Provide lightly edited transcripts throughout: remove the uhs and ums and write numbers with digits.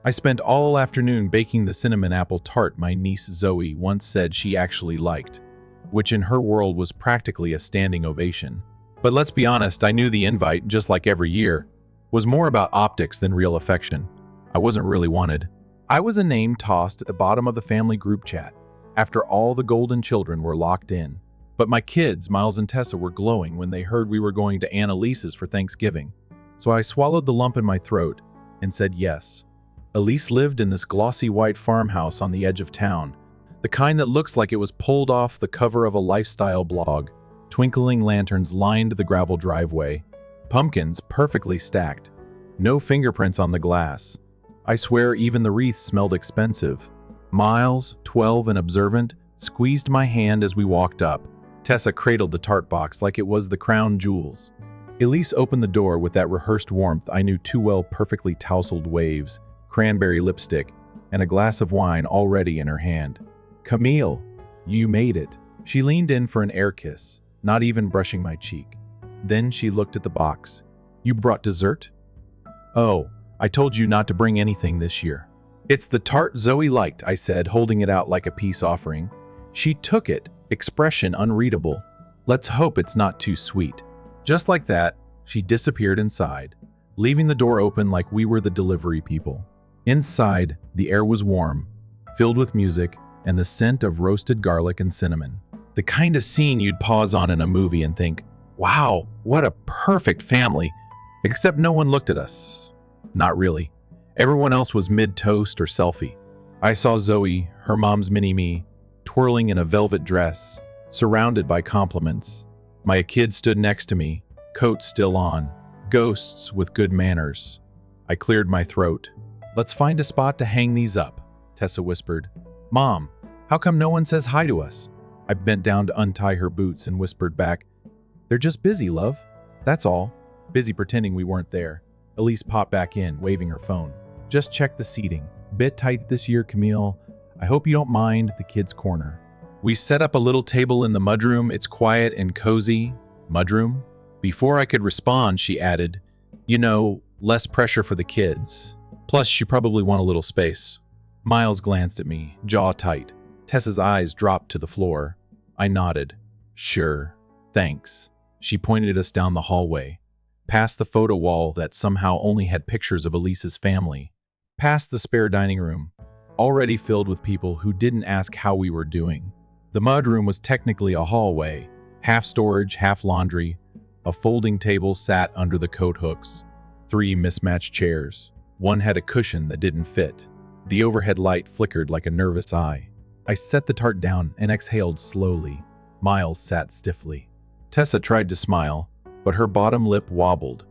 I spent all afternoon baking the cinnamon apple tart my niece Zoe once said she actually liked, which in her world was practically a standing ovation. But let's be honest, I knew the invite, just like every year, was more about optics than real affection. I wasn't really wanted. I was a name tossed at the bottom of the family group chat, after all the golden children were locked in. But my kids, Miles and Tessa, were glowing when they heard we were going to Annalise's for Thanksgiving. So I swallowed the lump in my throat and said yes. Elise lived in this glossy white farmhouse on the edge of town, the kind that looks like it was pulled off the cover of a lifestyle blog. Twinkling lanterns lined the gravel driveway, pumpkins perfectly stacked, no fingerprints on the glass. I swear even the wreath smelled expensive. Miles, 12 and observant, squeezed my hand as we walked up. Tessa cradled the tart box like it was the crown jewels. Elise opened the door with that rehearsed warmth I knew too well, perfectly tousled waves, cranberry lipstick, and a glass of wine already in her hand. "Camille, you made it." She leaned in for an air kiss, not even brushing my cheek. Then she looked at the box. "You brought dessert?" "Oh, I told you not to bring anything this year." "It's the tart Zoe liked," I said, holding it out like a peace offering. She took it, expression unreadable. "Let's hope it's not too sweet." Just like that, she disappeared inside, leaving the door open like we were the delivery people. Inside, the air was warm, filled with music and the scent of roasted garlic and cinnamon. The kind of scene you'd pause on in a movie and think, wow, what a perfect family. Except no one looked at us. Not really. Everyone else was mid-toast or selfie. I saw Zoe, her mom's mini-me, twirling in a velvet dress, surrounded by compliments. My kid stood next to me, coat still on, ghosts with good manners. I cleared my throat. "Let's find a spot to hang these up," Tessa whispered. "Mom, how come no one says hi to us?" I bent down to untie her boots and whispered back, "They're just busy, love. That's all." Busy pretending we weren't there. Elise popped back in, waving her phone. "Just check the seating. Bit tight this year, Camille. I hope you don't mind the kids' corner." We set up a little table in the mudroom. It's quiet and cozy. Mudroom? Before I could respond, she added, "You know, less pressure for the kids. Plus, you probably want a little space." Miles glanced at me, jaw tight. Tessa's eyes dropped to the floor. I nodded. "Sure. Thanks." She pointed us down the hallway, past the photo wall that somehow only had pictures of Elise's family, past the spare dining room, already filled with people who didn't ask how we were doing. The mudroom was technically a hallway, half storage, half laundry. A folding table sat under the coat hooks. 3 mismatched chairs. One had a cushion that didn't fit. The overhead light flickered like a nervous eye. I set the tart down and exhaled slowly. Miles sat stiffly. Tessa tried to smile, but her bottom lip wobbled.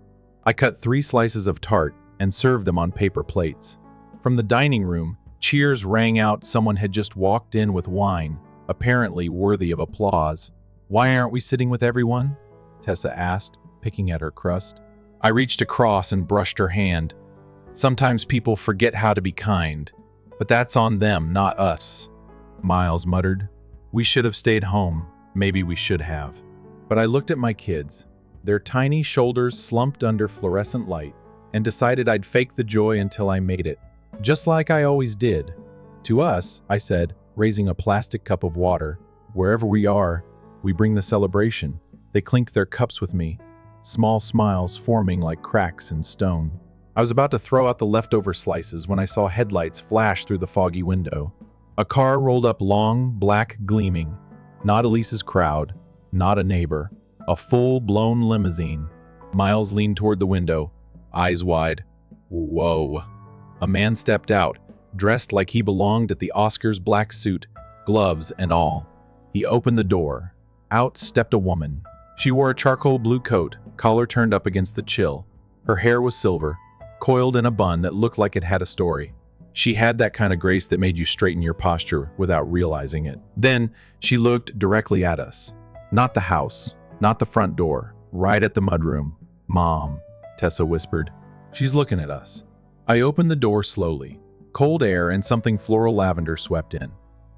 I cut 3 slices of tart and served them on paper plates. From the dining room, cheers rang out. Someone had just walked in with wine, apparently worthy of applause. "Why aren't we sitting with everyone?" Tessa asked, picking at her crust. I reached across and brushed her hand. "Sometimes people forget how to be kind, but that's on them, not us." Miles muttered, "We should have stayed home. Maybe we should have." But I looked at my kids, their tiny shoulders slumped under fluorescent light, and decided I'd fake the joy until I made it, just like I always did. "To us," I said, raising a plastic cup of water, "wherever we are, we bring the celebration." They clinked their cups with me, small smiles forming like cracks in stone. I was about to throw out the leftover slices when I saw headlights flash through the foggy window. A car rolled up, long, black, gleaming. Not Elise's crowd, not a neighbor. A full-blown limousine. Miles leaned toward the window, eyes wide. Whoa. A man stepped out, dressed like he belonged at the Oscars, black suit, gloves and all. He opened the door. Out stepped a woman. She wore a charcoal blue coat, collar turned up against the chill. Her hair was silver, coiled in a bun that looked like it had a story. She had that kind of grace that made you straighten your posture without realizing it. Then she looked directly at us. Not the house, not the front door, right at the mudroom. "Mom," Tessa whispered. "She's looking at us." I opened the door slowly. Cold air and something floral lavender swept in.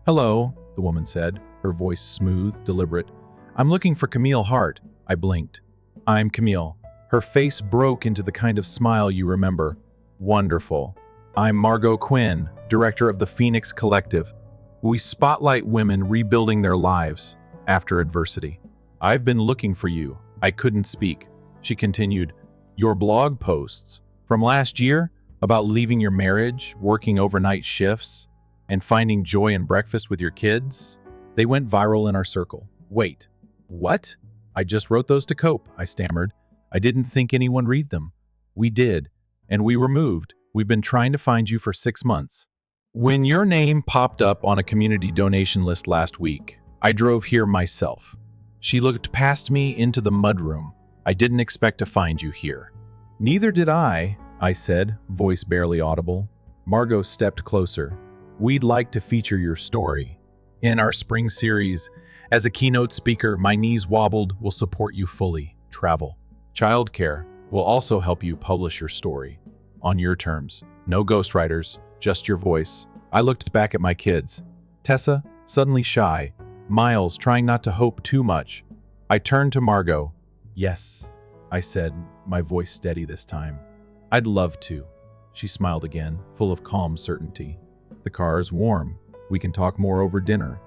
"Hello," the woman said, her voice smooth, deliberate. "I'm looking for Camille Hart." I blinked. "I'm Camille." Her face broke into the kind of smile you remember. "Wonderful. I'm Margot Quinn, director of the Phoenix Collective. We spotlight women rebuilding their lives after adversity. I've been looking for you. I couldn't speak. She continued, your blog posts from last year about leaving your marriage, working overnight shifts, and finding joy in breakfast with your kids, they went viral in our circle. Wait, what? I just wrote those to cope, I stammered. I didn't think anyone read them. We did, and we were moved. We've been trying to find you for 6 months. When your name popped up on a community donation list last week, I drove here myself. She looked past me into the mudroom. I didn't expect to find you here. Neither did I said, voice barely audible. Margot stepped closer. We'd like to feature your story in our spring series. As a keynote speaker, My Knees Wobbled will support you fully. Travel. Childcare will also help you publish your story on your terms. No ghostwriters, just your voice. I looked back at my kids. Tessa, suddenly shy. Miles, trying not to hope too much. I turned to Margot. Yes, I said, my voice steady this time. I'd love to. She smiled again, full of calm certainty. The car is warm. We can talk more over dinner.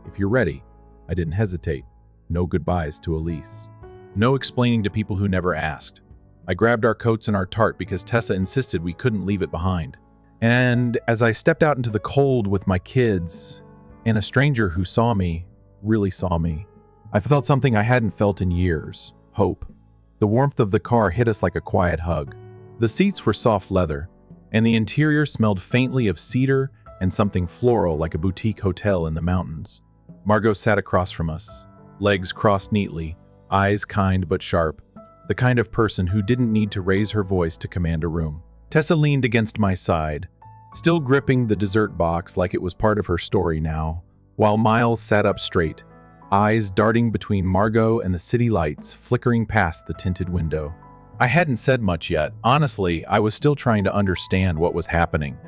If you're ready. I didn't hesitate. No goodbyes to Elise. No explaining to people who never asked. I grabbed our coats and our tart because Tessa insisted we couldn't leave it behind. And as I stepped out into the cold with my kids, and a stranger who saw me, really saw me, I felt something I hadn't felt in years. Hope. The warmth of the car hit us like a quiet hug. The seats were soft leather, and the interior smelled faintly of cedar and something floral like a boutique hotel in the mountains. Margot sat across from us, legs crossed neatly, eyes kind but sharp, the kind of person who didn't need to raise her voice to command a room. Tessa leaned against my side, still gripping the dessert box like it was part of her story now, while Miles sat up straight, eyes darting between Margot and the city lights flickering past the tinted window. I hadn't said much yet. Honestly, I was still trying to understand what was happening.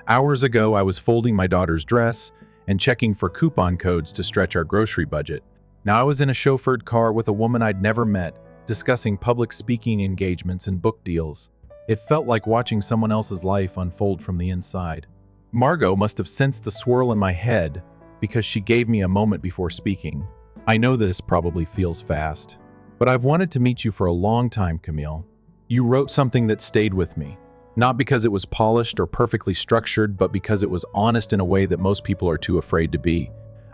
Hours ago, I was folding my daughter's dress and checking for coupon codes to stretch our grocery budget. Now I was in a chauffeured car with a woman I'd never met, discussing public speaking engagements and book deals. It felt like watching someone else's life unfold from the inside. Margot must have sensed the swirl in my head because she gave me a moment before speaking. I know this probably feels fast, but I've wanted to meet you for a long time, Camille. You wrote something that stayed with me. Not because it was polished or perfectly structured, but because it was honest in a way that most people are too afraid to be.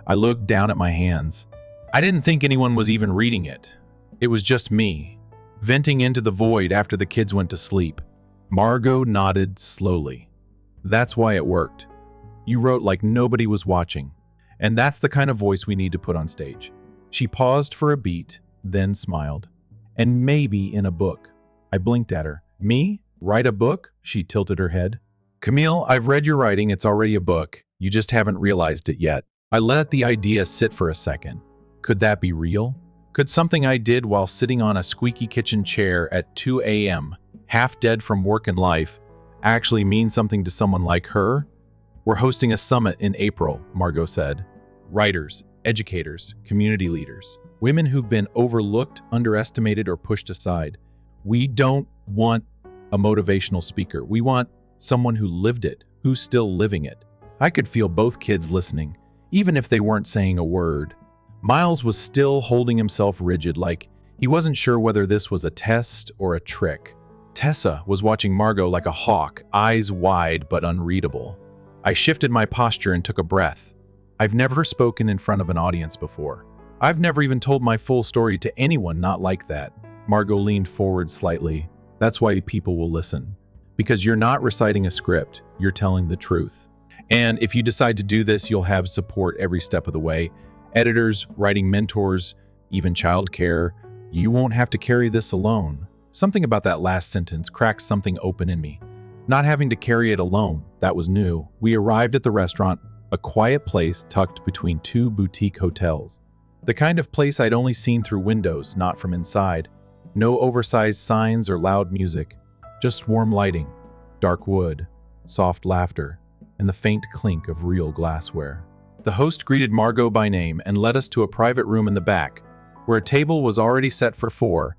I looked down at my hands. I didn't think anyone was even reading it. It was just me, venting into the void after the kids went to sleep. Margot nodded slowly. That's why it worked. You wrote like nobody was watching. And that's the kind of voice we need to put on stage. She paused for a beat, then smiled. And maybe in a book. I blinked at her. Me? Write a book? She tilted her head. Camille, I've read your writing. It's already a book. You just haven't realized it yet. I let the idea sit for a second. Could that be real? Could something I did while sitting on a squeaky kitchen chair at 2 a.m., half dead from work and life, actually mean something to someone like her? We're hosting a summit in April, Margot said. Writers, educators, community leaders, women who've been overlooked, underestimated, or pushed aside. We don't want a motivational speaker. We want someone who lived it, who's still living it. I could feel both kids listening, even if they weren't saying a word. Miles was still holding himself rigid, like he wasn't sure whether this was a test or a trick. Tessa was watching Margot like a hawk, eyes wide but unreadable. I shifted my posture and took a breath. I've never spoken in front of an audience before. I've never even told my full story to anyone not like that. Margot leaned forward slightly. That's why people will listen. Because you're not reciting a script, you're telling the truth. And if you decide to do this, you'll have support every step of the way. Editors, writing mentors, even childcare. You won't have to carry this alone. Something about that last sentence cracked something open in me. Not having to carry it alone, that was new. We arrived at the restaurant, a quiet place tucked between two boutique hotels. The kind of place I'd only seen through windows, not from inside. No oversized signs or loud music, just warm lighting, dark wood, soft laughter, and the faint clink of real glassware. The host greeted Margot by name and led us to a private room in the back, where a table was already set for 4,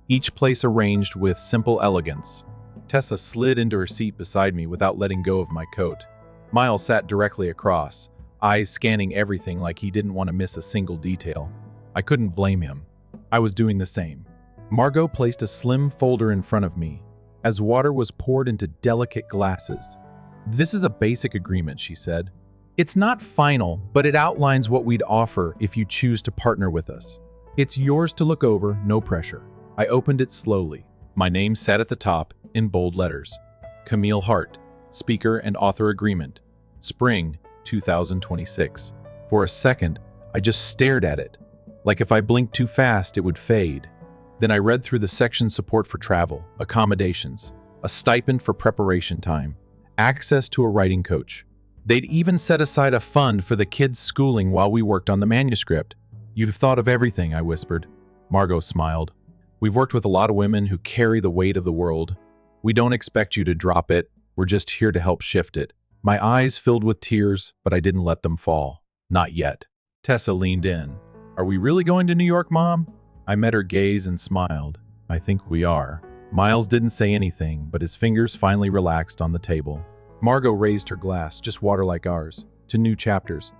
each place arranged with simple elegance. Tessa slid into her seat beside me without letting go of my coat. Miles sat directly across, eyes scanning everything like he didn't want to miss a single detail. I couldn't blame him. I was doing the same. Margot placed a slim folder in front of me, as water was poured into delicate glasses. "This is a basic agreement," she said. "It's not final, but it outlines what we'd offer if you choose to partner with us. It's yours to look over, no pressure." I opened it slowly. My name sat at the top in bold letters. Camille Hart, Speaker and Author Agreement, Spring 2026. For a second, I just stared at it, like if I blinked too fast, it would fade. Then I read through the section: support for travel, accommodations, a stipend for preparation time, access to a writing coach. They'd even set aside a fund for the kids' schooling while we worked on the manuscript. "You've thought of everything," I whispered. Margot smiled. "We've worked with a lot of women who carry the weight of the world. We don't expect you to drop it. We're just here to help shift it." My eyes filled with tears, but I didn't let them fall. Not yet. Tessa leaned in. "Are we really going to New York, Mom?" I met her gaze and smiled. "I think we are." Miles didn't say anything, but his fingers finally relaxed on the table. Margot raised her glass, just water like ours, to new chapters.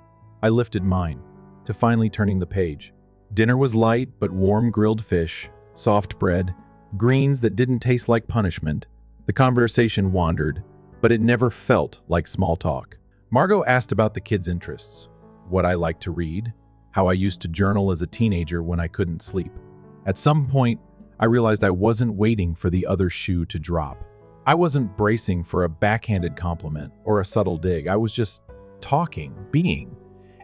I lifted mine, to finally turning the page. Dinner was light but warm: grilled fish, soft bread, greens that didn't taste like punishment. The conversation wandered, but it never felt like small talk. Margot asked about the kids' interests, what I liked to read, how I used to journal as a teenager when I couldn't sleep. At some point, I realized I wasn't waiting for the other shoe to drop. I wasn't bracing for a backhanded compliment or a subtle dig. I was just talking, being,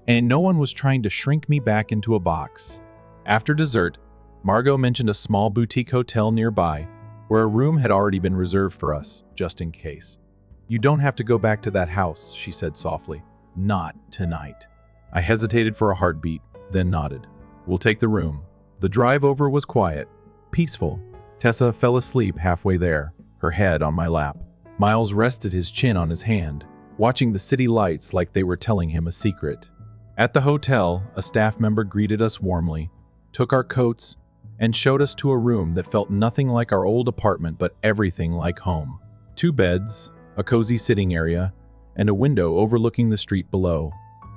and no one was trying to shrink me back into a box. After dessert, Margot mentioned a small boutique hotel nearby where a room had already been reserved for us, just in case. "You don't have to go back to that house," she said softly. "Not tonight." I hesitated for a heartbeat, then nodded. "We'll take the room." The drive over was quiet, peaceful. Tessa fell asleep halfway there, her head on my lap. Miles rested his chin on his hand, watching the city lights like they were telling him a secret. At the hotel, a staff member greeted us warmly, took our coats, and showed us to a room that felt nothing like our old apartment but everything like home. 2 beds, a cozy sitting area, and a window overlooking the street below.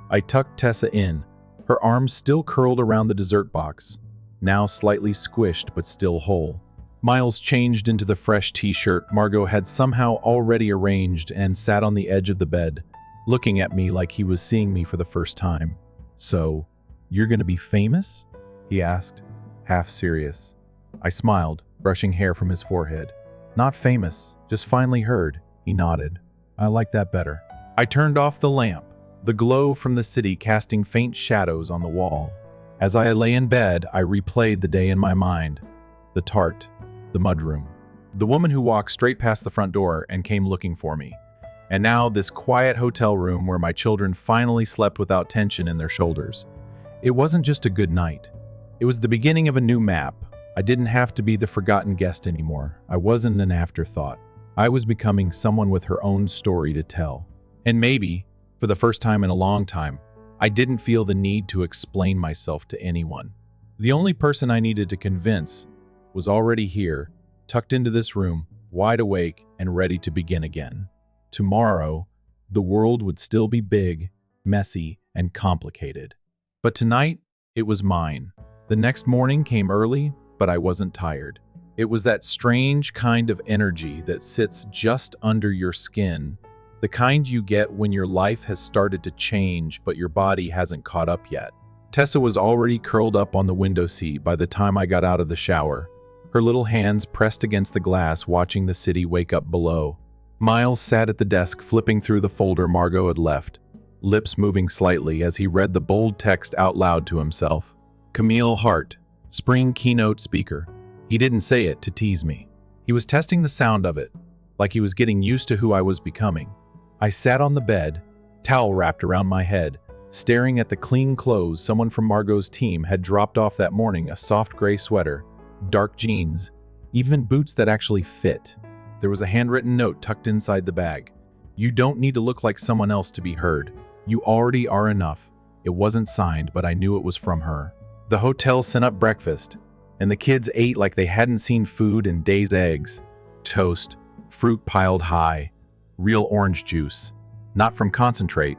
I tucked Tessa in, her arms still curled around the dessert box, now slightly squished but still whole. Miles changed into the fresh t-shirt Margot had somehow already arranged and sat on the edge of the bed, looking at me like he was seeing me for the first time. "So, you're gonna be famous?" he asked, half serious. I smiled, brushing hair from his forehead. "Not famous, just finally heard," he nodded. "I like that better." I turned off the lamp, the glow from the city casting faint shadows on the wall. As I lay in bed, I replayed the day in my mind. The tart, the mudroom, the woman who walked straight past the front door and came looking for me. And now this quiet hotel room where my children finally slept without tension in their shoulders. It wasn't just a good night. It was the beginning of a new map. I didn't have to be the forgotten guest anymore. I wasn't an afterthought. I was becoming someone with her own story to tell. And maybe, for the first time in a long time, I didn't feel the need to explain myself to anyone. The only person I needed to convince was already here, tucked into this room, wide awake and ready to begin again. Tomorrow, the world would still be big, messy, and complicated. But tonight, it was mine. The next morning came early, but I wasn't tired. It was that strange kind of energy that sits just under your skin, the kind you get when your life has started to change but your body hasn't caught up yet. Tessa was already curled up on the window seat by the time I got out of the shower, her little hands pressed against the glass watching the city wake up below. Miles sat at the desk flipping through the folder Margot had left, lips moving slightly as he read the bold text out loud to himself. Camille Hart, Spring Keynote Speaker. He didn't say it to tease me. He was testing the sound of it, like he was getting used to who I was becoming. I sat on the bed, towel wrapped around my head, staring at the clean clothes someone from Margot's team had dropped off that morning: a soft gray sweater, dark jeans, even boots that actually fit. There was a handwritten note tucked inside the bag. "You don't need to look like someone else to be heard. You already are enough." It wasn't signed, but I knew it was from her. The hotel sent up breakfast, and the kids ate like they hadn't seen food in days: eggs, toast, fruit piled high, real orange juice, not from concentrate,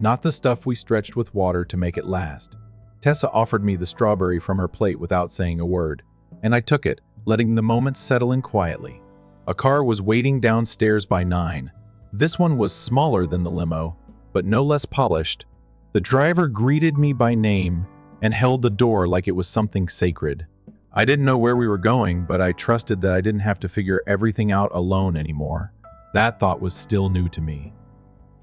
not the stuff we stretched with water to make it last. Tessa offered me the strawberry from her plate without saying a word, and I took it, letting the moment settle in quietly. A car was waiting downstairs by 9. This one was smaller than the limo, but no less polished. The driver greeted me by name and held the door like it was something sacred. I didn't know where we were going, but I trusted that I didn't have to figure everything out alone anymore. That thought was still new to me.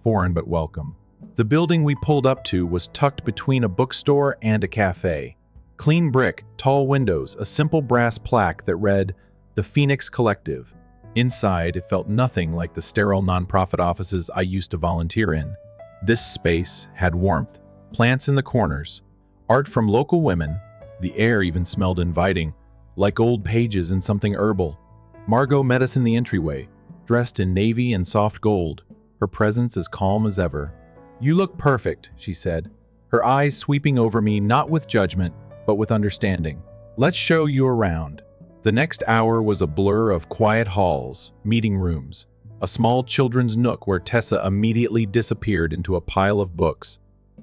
Foreign but welcome. The building we pulled up to was tucked between a bookstore and a cafe. Clean brick, tall windows, a simple brass plaque that read, "The Phoenix Collective." Inside, it felt nothing like the sterile nonprofit offices I used to volunteer in. This space had warmth, plants in the corners, art from local women. The air even smelled inviting, like old pages in something herbal. Margot met us in the entryway, dressed in navy and soft gold, her presence as calm as ever. "You look perfect," she said, her eyes sweeping over me not with judgment, but with understanding. "Let's show you around." The next hour was a blur of quiet halls, meeting rooms, a small children's nook where Tessa immediately disappeared into a pile of books,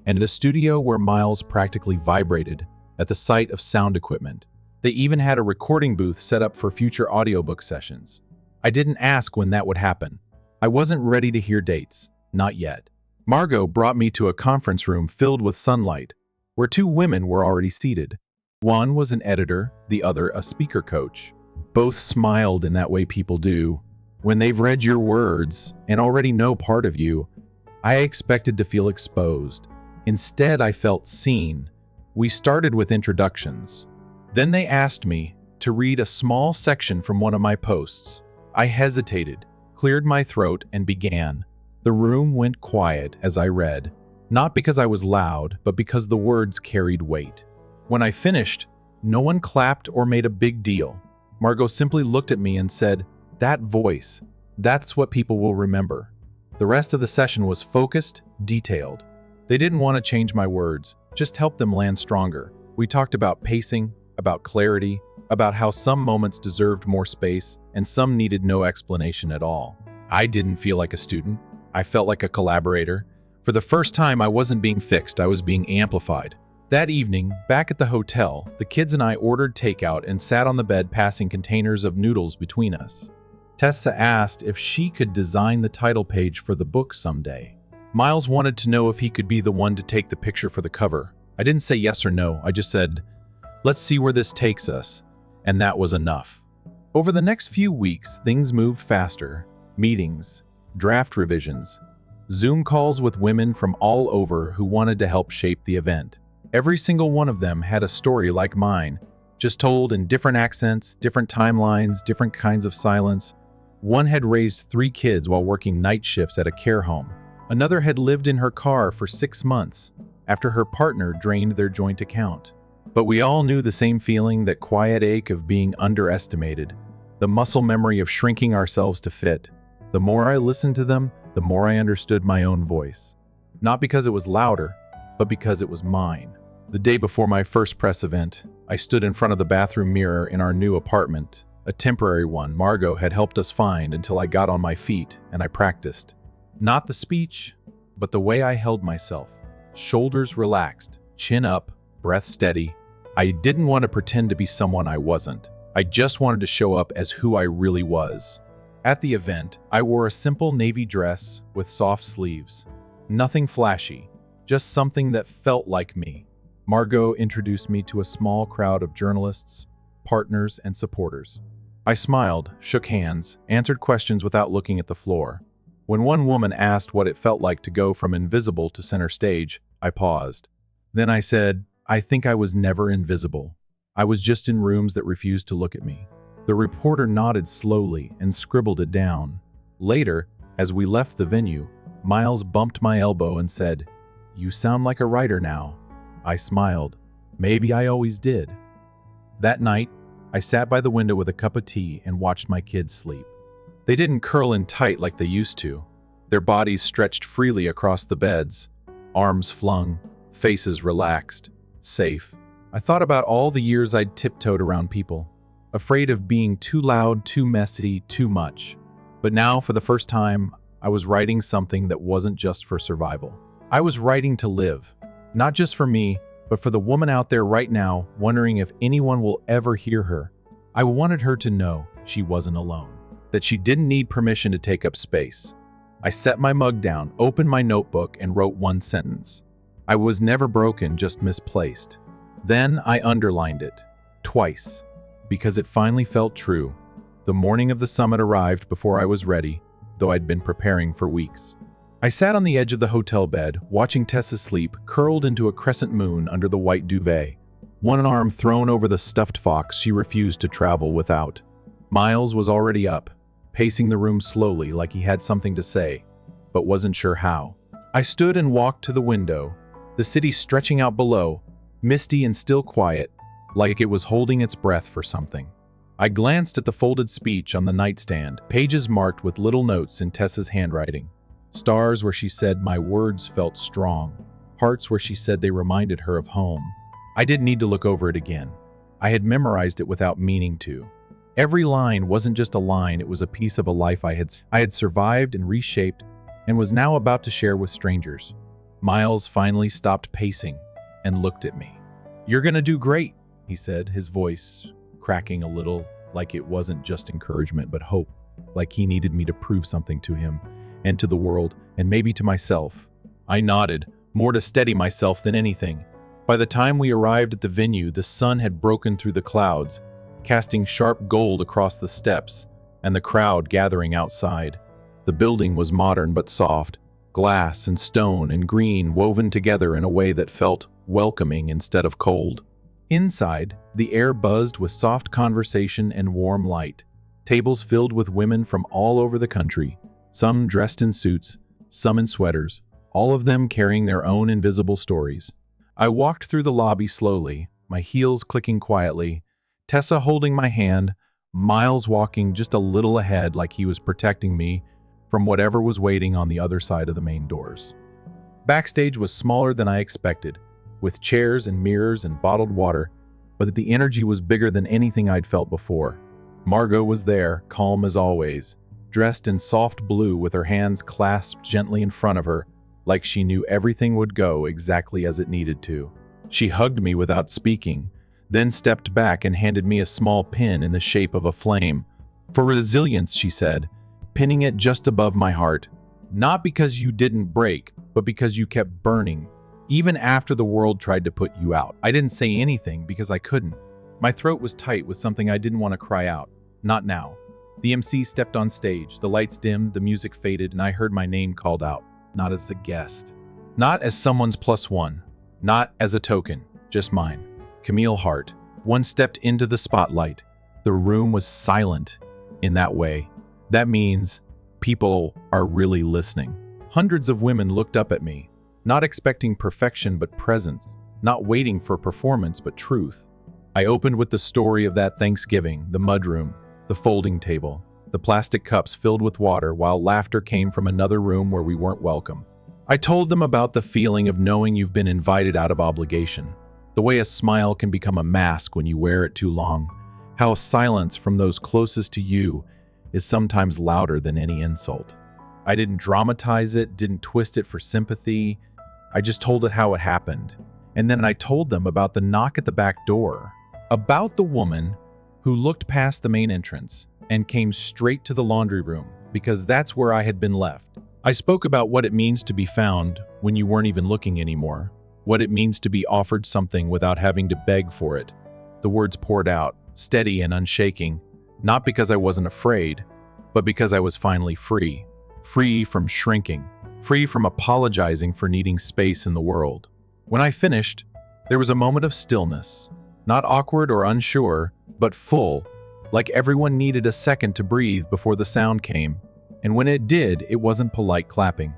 and a studio where Miles practically vibrated at the sight of sound equipment. They even had a recording booth set up for future audiobook sessions. I didn't ask when that would happen. I wasn't ready to hear dates, not yet. Margot brought me to a conference room filled with sunlight, where two women were already seated. One was an editor, the other a speaker coach. Both smiled in that way people do. When they've read your words and already know part of you, I expected to feel exposed. Instead, I felt seen. We started with introductions. Then they asked me to read a small section from one of my posts. I hesitated, cleared my throat, and began. The room went quiet as I read, not because I was loud, but because the words carried weight. When I finished, no one clapped or made a big deal. Margot simply looked at me and said, "That voice, that's what people will remember." The rest of the session was focused, detailed. They didn't want to change my words, just help them land stronger. We talked about pacing, about clarity, about how some moments deserved more space and some needed no explanation at all. I didn't feel like a student. I felt like a collaborator. For the first time, I wasn't being fixed, I was being amplified. That evening, back at the hotel, the kids and I ordered takeout and sat on the bed passing containers of noodles between us. Tessa asked if she could design the title page for the book someday. Miles wanted to know if he could be the one to take the picture for the cover. I didn't say yes or no, I just said, "Let's see where this takes us." And that was enough. Over the next few weeks, things moved faster. Meetings, draft revisions, Zoom calls with women from all over who wanted to help shape the event. Every single one of them had a story like mine, just told in different accents, different timelines, different kinds of silence. One had raised 3 kids while working night shifts at a care home. Another had lived in her car for 6 months after her partner drained their joint account. But we all knew the same feeling, that quiet ache of being underestimated, the muscle memory of shrinking ourselves to fit. The more I listened to them, the more I understood my own voice. Not because it was louder, but because it was mine. The day before my first press event, I stood in front of the bathroom mirror in our new apartment, a temporary one Margot had helped us find, until I got on my feet and I practiced. Not the speech, but the way I held myself. Shoulders relaxed, chin up, breath steady. I didn't want to pretend to be someone I wasn't. I just wanted to show up as who I really was. At the event, I wore a simple navy dress with soft sleeves. Nothing flashy, just something that felt like me. Margot introduced me to a small crowd of journalists, partners, and supporters. I smiled, shook hands, answered questions without looking at the floor. When one woman asked what it felt like to go from invisible to center stage, I paused. Then I said, "I think I was never invisible. I was just in rooms that refused to look at me." The reporter nodded slowly and scribbled it down. Later, as we left the venue, Miles bumped my elbow and said, "You sound like a writer now." I smiled. Maybe I always did. That night, I sat by the window with a cup of tea and watched my kids sleep. They didn't curl in tight like they used to. Their bodies stretched freely across the beds, arms flung, faces relaxed, safe. I thought about all the years I'd tiptoed around people, afraid of being too loud, too messy, too much. But now, for the first time, I was writing something that wasn't just for survival. I was writing to live, not just for me, but for the woman out there right now wondering if anyone will ever hear her. I wanted her to know she wasn't alone, that she didn't need permission to take up space. I set my mug down, opened my notebook, and wrote one sentence. I was never broken, just misplaced. Then I underlined it, twice, because it finally felt true. The morning of the summit arrived before I was ready, though I'd been preparing for weeks. I sat on the edge of the hotel bed, watching Tessa sleep, curled into a crescent moon under the white duvet, one arm thrown over the stuffed fox she refused to travel without. Miles was already up, pacing the room slowly like he had something to say, but wasn't sure how. I stood and walked to the window, the city stretching out below, misty and still quiet, like it was holding its breath for something. I glanced at the folded speech on the nightstand, pages marked with little notes in Tessa's handwriting. Stars where she said my words felt strong, hearts where she said they reminded her of home. I didn't need to look over it again. I had memorized it without meaning to. Every line wasn't just a line, it was a piece of a life I had survived and reshaped and was now about to share with strangers. Miles finally stopped pacing and looked at me. "You're gonna do great," he said, his voice cracking a little, like it wasn't just encouragement but hope, like he needed me to prove something to him and to the world and maybe to myself. I nodded, more to steady myself than anything. By the time we arrived at the venue, the sun had broken through the clouds, casting sharp gold across the steps and the crowd gathering outside. The building was modern but soft, glass and stone and green woven together in a way that felt welcoming instead of cold. Inside, the air buzzed with soft conversation and warm light. Tables filled with women from all over the country, some dressed in suits, some in sweaters, all of them carrying their own invisible stories. I walked through the lobby slowly, my heels clicking quietly, Tessa holding my hand, Miles walking just a little ahead like he was protecting me from whatever was waiting on the other side of the main doors. Backstage was smaller than I expected, with chairs and mirrors and bottled water, but the energy was bigger than anything I'd felt before. Margot was there, calm as always, dressed in soft blue with her hands clasped gently in front of her, like she knew everything would go exactly as it needed to. She hugged me without speaking, then stepped back and handed me a small pin in the shape of a flame. "For resilience," she said, pinning it just above my heart. "Not because you didn't break, but because you kept burning, even after the world tried to put you out." I didn't say anything because I couldn't. My throat was tight with something I didn't want to cry out. Not now. The MC stepped on stage, the lights dimmed, the music faded, and I heard my name called out. Not as a guest. Not as someone's plus one. Not as a token. Just mine. Camille Hart. One stepped into the spotlight. The room was silent in that way. That means people are really listening. Hundreds of women looked up at me, not expecting perfection but presence, not waiting for performance but truth. I opened with the story of that Thanksgiving, the mudroom, the folding table, the plastic cups filled with water while laughter came from another room where we weren't welcome. I told them about the feeling of knowing you've been invited out of obligation, the way a smile can become a mask when you wear it too long, how silence from those closest to you is sometimes louder than any insult. I didn't dramatize it, didn't twist it for sympathy. I just told it how it happened. And then I told them about the knock at the back door, about the woman who looked past the main entrance and came straight to the laundry room because that's where I had been left. I spoke about what it means to be found when you weren't even looking anymore, what it means to be offered something without having to beg for it. The words poured out, steady and unshaking, not because I wasn't afraid, but because I was finally free. Free from shrinking, free from apologizing for needing space in the world. When I finished, there was a moment of stillness, not awkward or unsure, but full, like everyone needed a second to breathe before the sound came. And when it did, it wasn't polite clapping.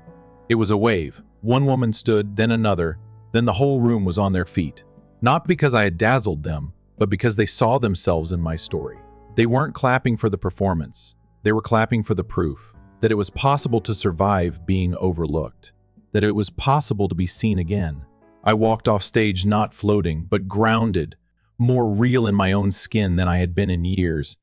It was a wave. One woman stood, then another, then the whole room was on their feet. Not because I had dazzled them, but because they saw themselves in my story. They weren't clapping for the performance. They were clapping for the proof that it was possible to survive being overlooked, that it was possible to be seen again. I walked off stage not floating, but grounded, more real in my own skin than I had been in years.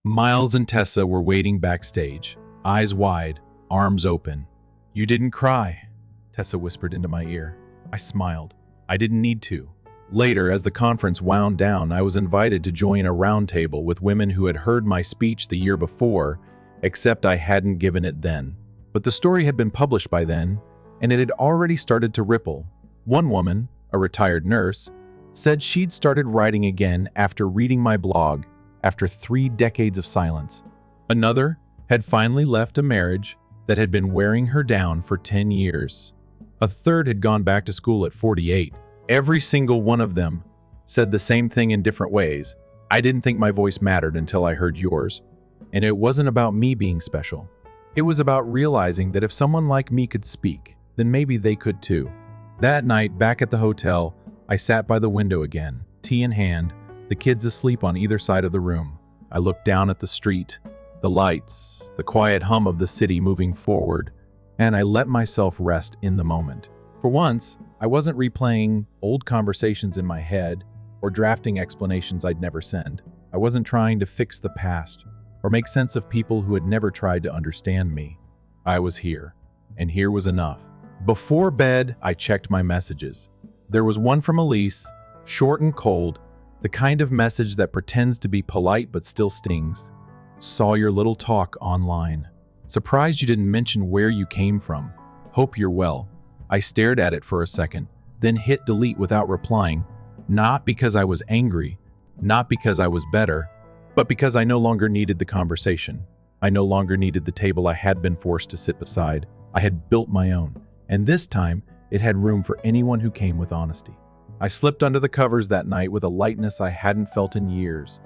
Miles and Tessa were waiting backstage. eyes wide, arms open. "You didn't cry," Tessa whispered into my ear. I smiled. I didn't need to. Later, as the conference wound down, I was invited to join a round table with women who had heard my speech the year before, except I hadn't given it then. But the story had been published by then, and it had already started to ripple. One woman, a retired nurse, said she'd started writing again after reading my blog after 3 decades of silence. Another had finally left a marriage that had been wearing her down for 10 years. A third had gone back to school at 48. Every single one of them said the same thing in different ways. "I didn't think my voice mattered until I heard yours." And it wasn't about me being special. It was about realizing that if someone like me could speak, then maybe they could too. That night, back at the hotel, I sat by the window again, tea in hand, the kids asleep on either side of the room. I looked down at the street, the lights, the quiet hum of the city moving forward, and I let myself rest in the moment. For once, I wasn't replaying old conversations in my head or drafting explanations I'd never send. I wasn't trying to fix the past or make sense of people who had never tried to understand me. I was here, and here was enough. Before bed, I checked my messages. There was one from Elise, short and cold, the kind of message that pretends to be polite but still stings. "Saw your little talk online. Surprised you didn't mention where you came from. Hope you're well." I stared at it for a second, then hit delete without replying, not because I was angry, not because I was better, but because I no longer needed the conversation. I no longer needed the table I had been forced to sit beside. I had built my own, and this time it had room for anyone who came with honesty. I slipped under the covers that night with a lightness I hadn't felt in years,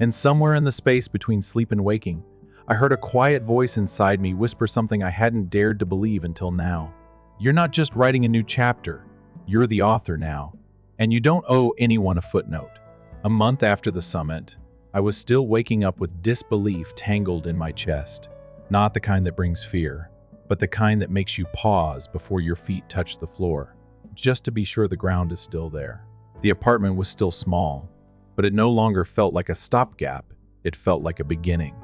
and somewhere in the space between sleep and waking, I heard a quiet voice inside me whisper something I hadn't dared to believe until now. "You're not just writing a new chapter, you're the author now, and you don't owe anyone a footnote." A month after the summit, I was still waking up with disbelief tangled in my chest. Not the kind that brings fear, but the kind that makes you pause before your feet touch the floor, just to be sure the ground is still there. The apartment was still small, but it no longer felt like a stopgap, it felt like a beginning.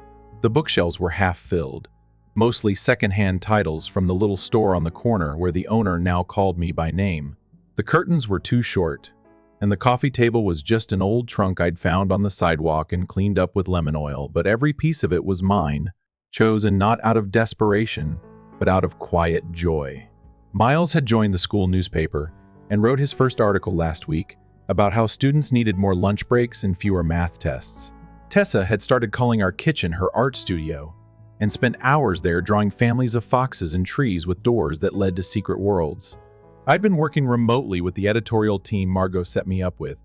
The bookshelves were half filled, mostly secondhand titles from the little store on the corner where the owner now called me by name. The curtains were too short, and the coffee table was just an old trunk I'd found on the sidewalk and cleaned up with lemon oil, but every piece of it was mine, chosen not out of desperation, but out of quiet joy. Miles had joined the school newspaper and wrote his first article last week about how students needed more lunch breaks and fewer math tests. Tessa had started calling our kitchen her art studio, and spent hours there drawing families of foxes and trees with doors that led to secret worlds. I'd been working remotely with the editorial team Margot set me up with,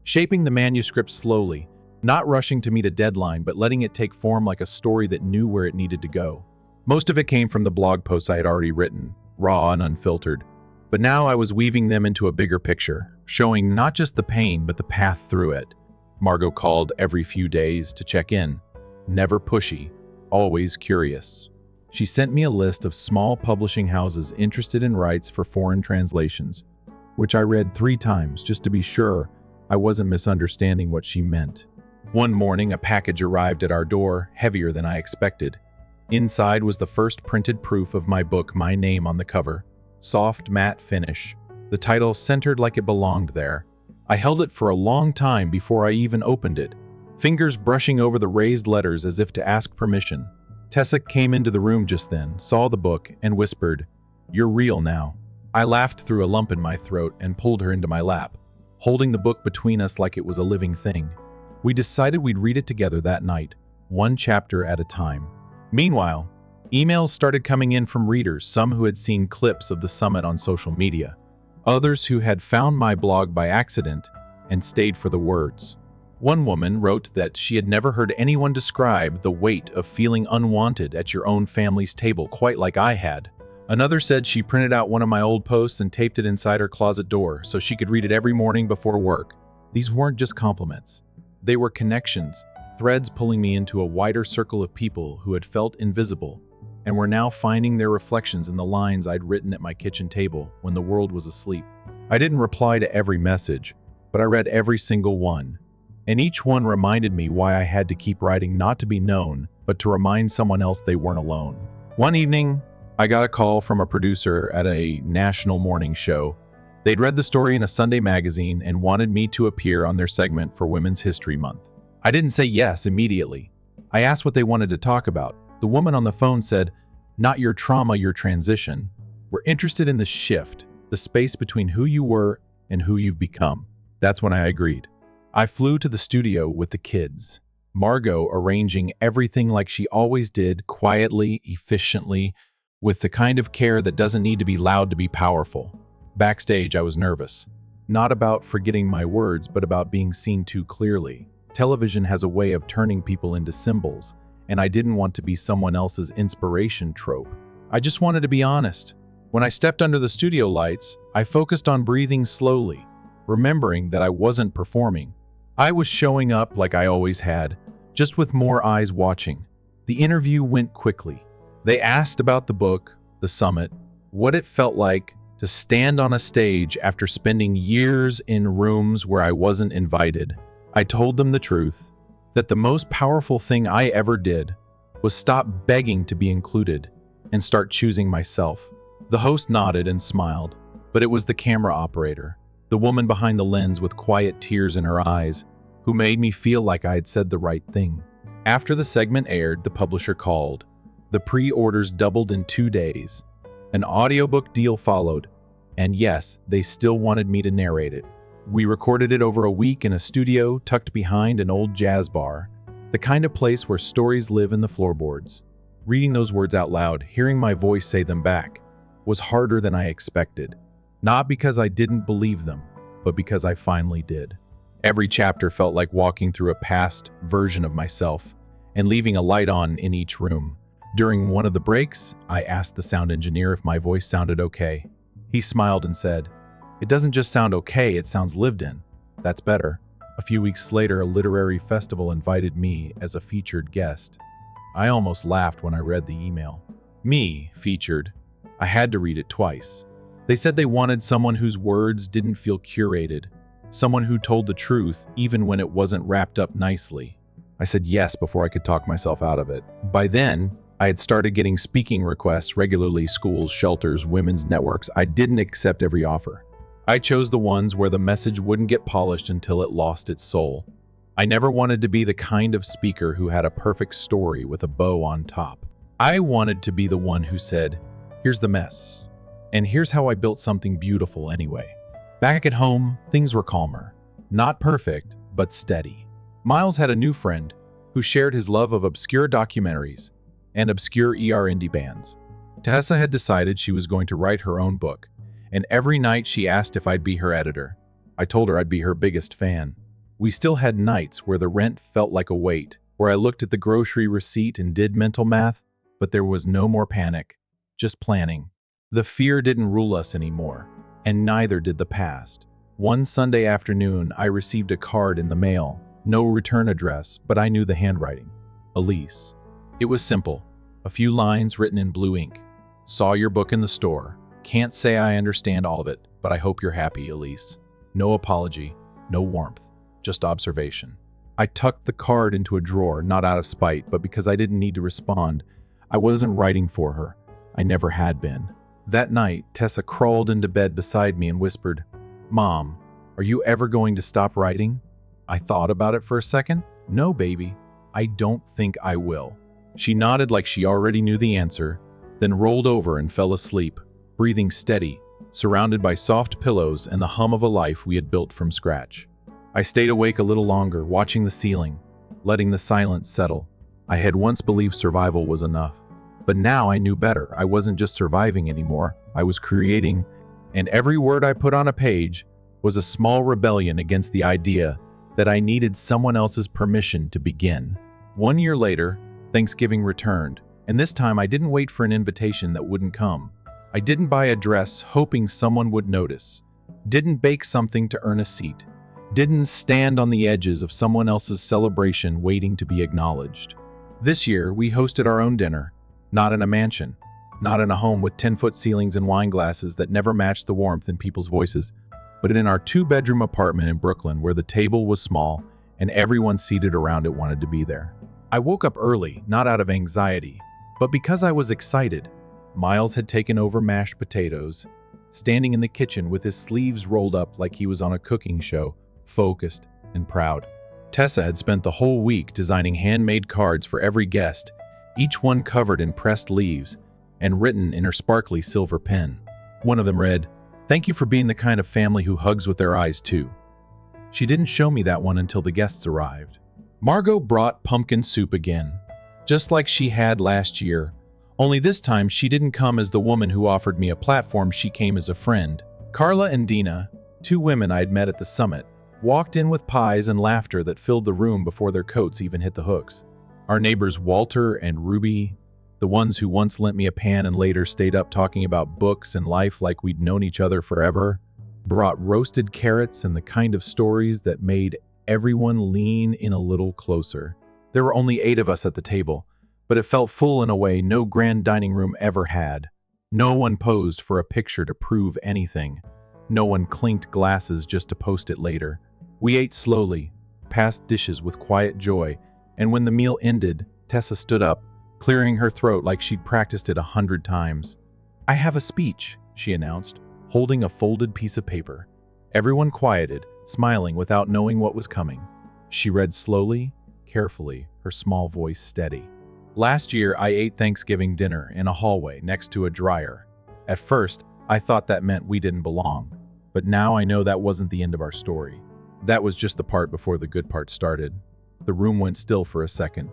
shaping the manuscript slowly, not rushing to meet a deadline, but letting it take form like a story that knew where it needed to go. Most of it came from the blog posts I had already written, raw and unfiltered. But now I was weaving them into a bigger picture, showing not just the pain, but the path through it. Margot called every few days to check in, never pushy, always curious. She sent me a list of small publishing houses interested in rights for foreign translations, which I read 3 times just to be sure I wasn't misunderstanding what she meant. One morning, a package arrived at our door, heavier than I expected. Inside was the first printed proof of my book, my name on the cover. Soft, matte finish. The title centered like it belonged there. I held it for a long time before I even opened it, fingers brushing over the raised letters as if to ask permission. Tessa came into the room just then, saw the book, and whispered, "You're real now." I laughed through a lump in my throat and pulled her into my lap, holding the book between us like it was a living thing. We decided we'd read it together that night, one chapter at a time. Meanwhile, emails started coming in from readers, some who had seen clips of the summit on social media, others who had found my blog by accident and stayed for the words. One woman wrote that she had never heard anyone describe the weight of feeling unwanted at your own family's table quite like I had. Another said she printed out one of my old posts and taped it inside her closet door so she could read it every morning before work. These weren't just compliments. They were connections, threads pulling me into a wider circle of people who had felt invisible and were now finding their reflections in the lines I'd written at my kitchen table when the world was asleep. I didn't reply to every message, but I read every single one. And each one reminded me why I had to keep writing, not to be known, but to remind someone else they weren't alone. One evening, I got a call from a producer at a national morning show. They'd read the story in a Sunday magazine and wanted me to appear on their segment for Women's History Month. I didn't say yes immediately. I asked what they wanted to talk about. The woman on the phone said, "Not your trauma, your transition. We're interested in the shift, the space between who you were and who you've become." That's when I agreed. I flew to the studio with the kids. Margot arranging everything like she always did, quietly, efficiently, with the kind of care that doesn't need to be loud to be powerful. Backstage, I was nervous. Not about forgetting my words, but about being seen too clearly. Television has a way of turning people into symbols, and I didn't want to be someone else's inspiration trope. I just wanted to be honest. When I stepped under the studio lights, I focused on breathing slowly, remembering that I wasn't performing. I was showing up like I always had, just with more eyes watching. The interview went quickly. They asked about the book, the summit, what it felt like to stand on a stage after spending years in rooms where I wasn't invited. I told them the truth, that the most powerful thing I ever did was stop begging to be included and start choosing myself. The host nodded and smiled, but it was the camera operator, the woman behind the lens with quiet tears in her eyes, who made me feel like I had said the right thing. After the segment aired, the publisher called. The pre-orders doubled in 2 days. An audiobook deal followed, and yes, they still wanted me to narrate it. We recorded it over a week in a studio tucked behind an old jazz bar, the kind of place where stories live in the floorboards. Reading those words out loud, hearing my voice say them back, was harder than I expected. Not because I didn't believe them, but because I finally did. Every chapter felt like walking through a past version of myself and leaving a light on in each room. During one of the breaks, I asked the sound engineer if my voice sounded okay. He smiled and said, "It doesn't just sound okay, it sounds lived in. That's better." A few weeks later, a literary festival invited me as a featured guest. I almost laughed when I read the email. Me, featured. I had to read it twice. They said they wanted someone whose words didn't feel curated, someone who told the truth even when it wasn't wrapped up nicely. I said yes before I could talk myself out of it. By then, I had started getting speaking requests regularly, schools, shelters, women's networks. I didn't accept every offer. I chose the ones where the message wouldn't get polished until it lost its soul. I never wanted to be the kind of speaker who had a perfect story with a bow on top. I wanted to be the one who said, "Here's the mess, and here's how I built something beautiful anyway." Back at home, things were calmer. Not perfect, but steady. Miles had a new friend who shared his love of obscure documentaries and obscure indie bands. Tessa had decided she was going to write her own book, and every night she asked if I'd be her editor. I told her I'd be her biggest fan. We still had nights where the rent felt like a weight, where I looked at the grocery receipt and did mental math, but there was no more panic, just planning. The fear didn't rule us anymore, and neither did the past. One Sunday afternoon, I received a card in the mail. No return address, but I knew the handwriting. Elise. It was simple. A few lines written in blue ink. "Saw your book in the store. Can't say I understand all of it, but I hope you're happy, Elise." No apology, no warmth, just observation. I tucked the card into a drawer, not out of spite, but because I didn't need to respond. I wasn't writing for her. I never had been. That night, Tessa crawled into bed beside me and whispered, "Mom, are you ever going to stop writing?" I thought about it for a second. "No, baby, I don't think I will." She nodded like she already knew the answer, then rolled over and fell asleep, breathing steady, surrounded by soft pillows and the hum of a life we had built from scratch. I stayed awake a little longer, watching the ceiling, letting the silence settle. I had once believed survival was enough, but now I knew better. I wasn't just surviving anymore, I was creating, and every word I put on a page was a small rebellion against the idea that I needed someone else's permission to begin. 1 year later, Thanksgiving returned, and this time I didn't wait for an invitation that wouldn't come. I didn't buy a dress hoping someone would notice, didn't bake something to earn a seat, didn't stand on the edges of someone else's celebration waiting to be acknowledged. This year, we hosted our own dinner, not in a mansion, not in a home with 10-foot ceilings and wine glasses that never matched the warmth in people's voices, but in our 2-bedroom apartment in Brooklyn where the table was small and everyone seated around it wanted to be there. I woke up early, not out of anxiety, But because I was excited, Miles had taken over mashed potatoes, standing in the kitchen with his sleeves rolled up like he was on a cooking show, focused and proud. Tessa had spent the whole week designing handmade cards for every guest, each one covered in pressed leaves and written in her sparkly silver pen. One of them read, "Thank you for being the kind of family who hugs with their eyes too." She didn't show me that one until the guests arrived. Margot brought pumpkin soup again, just like she had last year, only this time she didn't come as the woman who offered me a platform, she came as a friend. Carla and Dina, two women I'd met at the summit, walked in with pies and laughter that filled the room before their coats even hit the hooks. Our neighbors Walter and Ruby, the ones who once lent me a pan and later stayed up talking about books and life like we'd known each other forever, brought roasted carrots and the kind of stories that made everyone lean in a little closer. There were only 8 of us at the table, but it felt full in a way no grand dining room ever had. No one posed for a picture to prove anything. No one clinked glasses just to post it later. We ate slowly, passed dishes with quiet joy, and when the meal ended, Tessa stood up, clearing her throat like she'd practiced it 100 times. "I have a speech," she announced, holding a folded piece of paper. Everyone quieted, smiling without knowing what was coming. She read slowly, carefully, her small voice steady. "Last year, I ate Thanksgiving dinner in a hallway next to a dryer. At first, I thought that meant we didn't belong, but now I know that wasn't the end of our story. That was just the part before the good part started." The room went still for a second.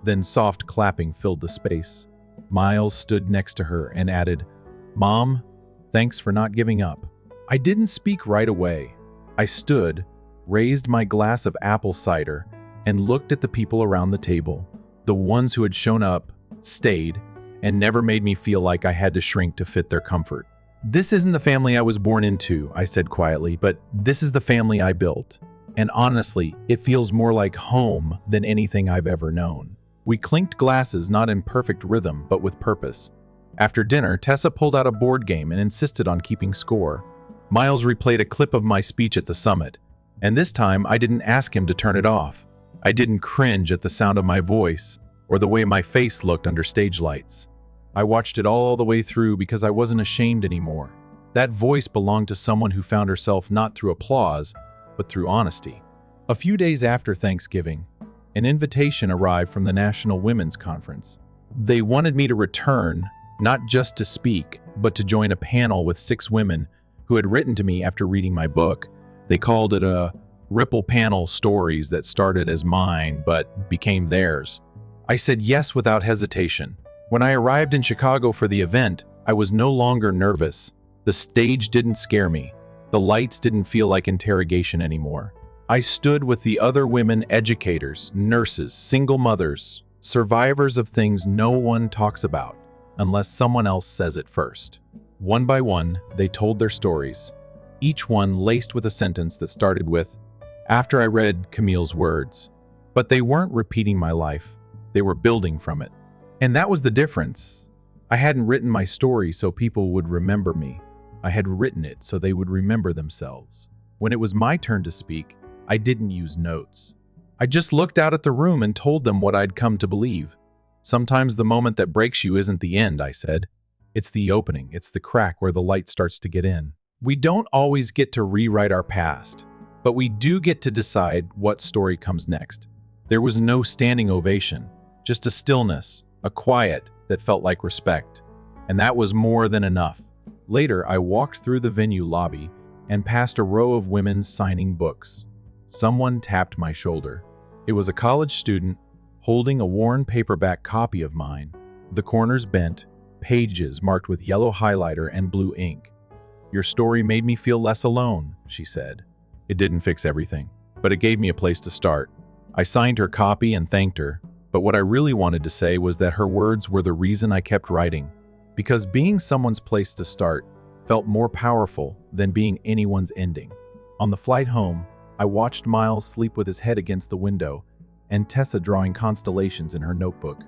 Then soft clapping filled the space. Miles stood next to her and added, "Mom, thanks for not giving up." I didn't speak right away. I stood, raised my glass of apple cider, and looked at the people around the table. The ones who had shown up, stayed, and never made me feel like I had to shrink to fit their comfort. "This isn't the family I was born into," I said quietly, "but this is the family I built. And honestly, it feels more like home than anything I've ever known." We clinked glasses not in perfect rhythm, but with purpose. After dinner, Tessa pulled out a board game and insisted on keeping score. Miles replayed a clip of my speech at the summit, and this time I didn't ask him to turn it off. I didn't cringe at the sound of my voice or the way my face looked under stage lights. I watched it all the way through because I wasn't ashamed anymore. That voice belonged to someone who found herself not through applause, but through honesty. A few days after Thanksgiving, an invitation arrived from the National Women's Conference. They wanted me to return, not just to speak, but to join a panel with 6 women who had written to me after reading my book. They called it a ripple panel, stories that started as mine but became theirs. I said yes without hesitation. When I arrived in Chicago for the event, I was no longer nervous. The stage didn't scare me. The lights didn't feel like interrogation anymore. I stood with the other women, educators, nurses, single mothers, survivors of things no one talks about unless someone else says it first. One by one, they told their stories, each one laced with a sentence that started with, "After I read Camille's words." But they weren't repeating my life. They were building from it. And that was the difference. I hadn't written my story so people would remember me. I had written it so they would remember themselves. When it was my turn to speak, I didn't use notes. I just looked out at the room and told them what I'd come to believe. "Sometimes the moment that breaks you isn't the end," I said. "It's the opening. It's the crack where the light starts to get in." We don't always get to rewrite our past, but we do get to decide what story comes next. There was no standing ovation, just a stillness, a quiet that felt like respect. And that was more than enough. Later, I walked through the venue lobby and past a row of women signing books. Someone tapped my shoulder. It was a college student holding a worn paperback copy of mine, the corners bent, pages marked with yellow highlighter and blue ink. "Your story made me feel less alone," she said. It didn't fix everything, but it gave me a place to start. I signed her copy and thanked her, but what I really wanted to say was that her words were the reason I kept writing, because being someone's place to start felt more powerful than being anyone's ending. On the flight home, I watched Miles sleep with his head against the window and Tessa drawing constellations in her notebook.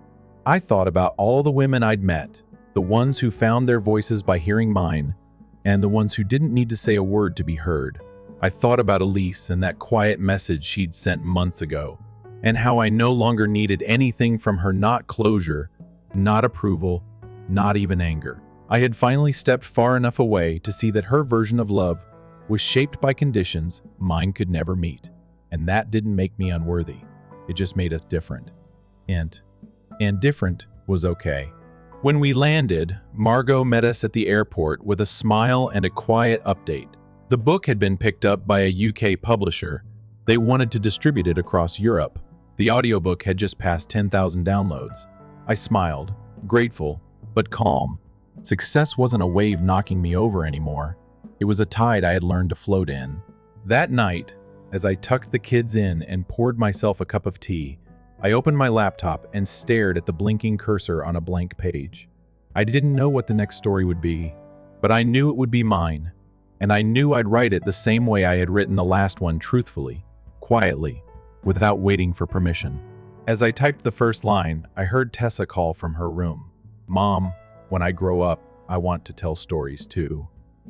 I thought about all the women I'd met, the ones who found their voices by hearing mine, and the ones who didn't need to say a word to be heard. I thought about Elise and that quiet message she'd sent months ago, and how I no longer needed anything from her, not closure, Not approval, not even anger. I had finally stepped far enough away to see that her version of love was shaped by conditions mine could never meet. And that didn't make me unworthy. It just made us different. And different was okay. When we landed, Margot met us at the airport with a smile and a quiet update. The book had been picked up by a UK publisher. They wanted to distribute it across Europe. The audiobook had just passed 10,000 downloads. I smiled, grateful, but calm. Success wasn't a wave knocking me over anymore. It was a tide I had learned to float in. That night, as I tucked the kids in and poured myself a cup of tea, I opened my laptop and stared at the blinking cursor on a blank page. I didn't know what the next story would be, but I knew it would be mine, and I knew I'd write it the same way I had written the last one, truthfully, quietly, without waiting for permission. As I typed the first line, I heard Tessa call from her room. "Mom, when I grow up, I want to tell stories too."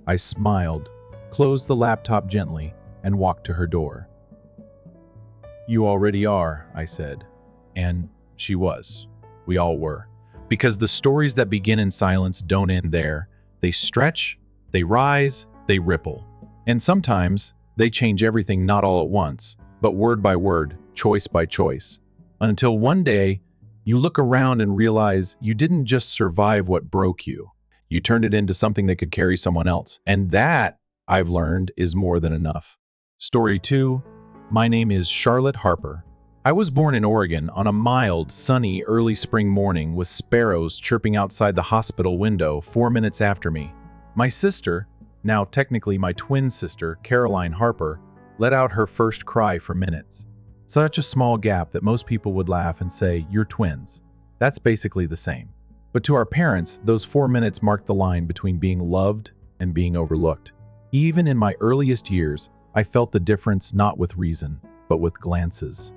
I smiled, closed the laptop gently, and walked to her door. "You already are," I said. And she was. We all were. Because the stories that begin in silence don't end there. They stretch, they rise, they ripple. And sometimes they change everything, not all at once, but word by word, choice by choice. Until one day, you look around and realize you didn't just survive what broke you. You turned it into something that could carry someone else. And that, I've learned, is more than enough. Story 2. My name is Charlotte Harper. I was born in Oregon on a mild, sunny, early spring morning with sparrows chirping outside the hospital window 4 minutes after me. My sister, now technically my twin sister, Caroline Harper, let out her first cry for minutes. Such a small gap that most people would laugh and say, "You're twins." That's basically the same. But to our parents, those 4 minutes marked the line between being loved and being overlooked. Even in my earliest years, I felt the difference not with reason, but with glances.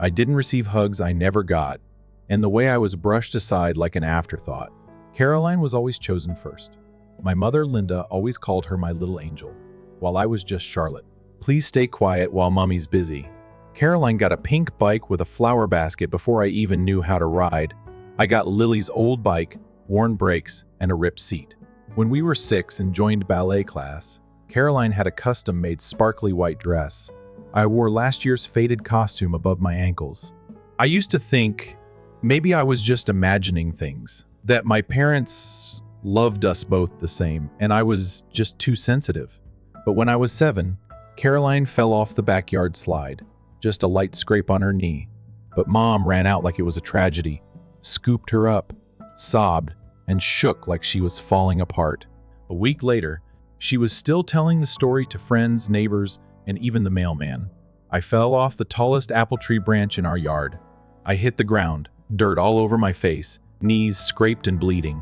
I didn't receive hugs I never got, and the way I was brushed aside like an afterthought. Caroline was always chosen first. My mother, Linda, always called her my little angel, while I was just Charlotte. "Please stay quiet while Mommy's busy." Caroline got a pink bike with a flower basket before I even knew how to ride. I got Lily's old bike, worn brakes, and a ripped seat. When we were 6 and joined ballet class, Caroline had a custom-made sparkly white dress. I wore last year's faded costume above my ankles. I used to think maybe I was just imagining things, that my parents loved us both the same, and I was just too sensitive. But when I was 7, Caroline fell off the backyard slide, just a light scrape on her knee. But Mom ran out like it was a tragedy, scooped her up, sobbed, and shook like she was falling apart. A week later, she was still telling the story to friends, neighbors, and even the mailman. I fell off the tallest apple tree branch in our yard. I hit the ground, dirt all over my face, knees scraped and bleeding.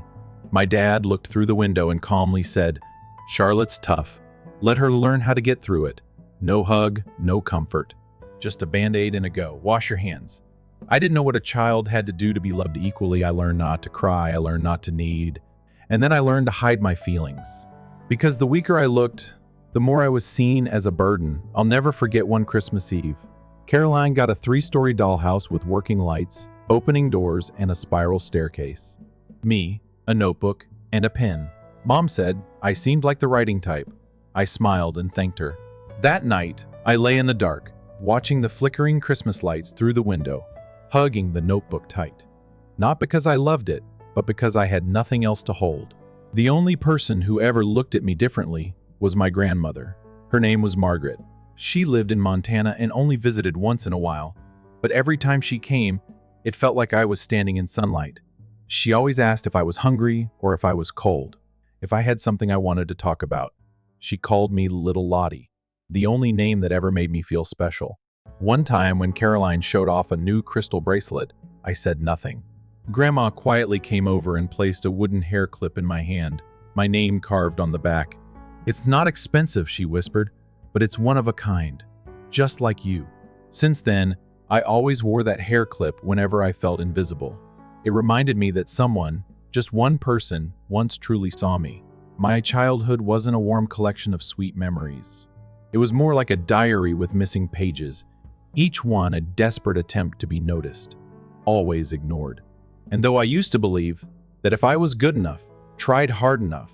My dad looked through the window and calmly said, "Charlotte's tough. Let her learn how to get through it. No hug, no comfort. Just a Band-Aid and a go. Wash your hands." I didn't know what a child had to do to be loved equally. I learned not to cry. I learned not to need. And then I learned to hide my feelings. Because the weaker I looked, the more I was seen as a burden. I'll never forget one Christmas Eve. Caroline got a 3-story dollhouse with working lights, opening doors, and a spiral staircase. Me, a notebook, and a pen. Mom said I seemed like the writing type. I smiled and thanked her. That night, I lay in the dark, watching the flickering Christmas lights through the window, hugging the notebook tight. Not because I loved it, but because I had nothing else to hold. The only person who ever looked at me differently was my grandmother. Her name was Margaret. She lived in Montana and only visited once in a while, but every time she came, it felt like I was standing in sunlight. She always asked if I was hungry or if I was cold, if I had something I wanted to talk about. She called me Little Lottie, the only name that ever made me feel special. One time when Caroline showed off a new crystal bracelet, I said nothing. Grandma quietly came over and placed a wooden hair clip in my hand, my name carved on the back. "It's not expensive," she whispered, "but it's one of a kind, just like you." Since then, I always wore that hair clip whenever I felt invisible. It reminded me that someone, just one person, once truly saw me. My childhood wasn't a warm collection of sweet memories. It was more like a diary with missing pages, each one a desperate attempt to be noticed, always ignored. And though I used to believe that if I was good enough, tried hard enough,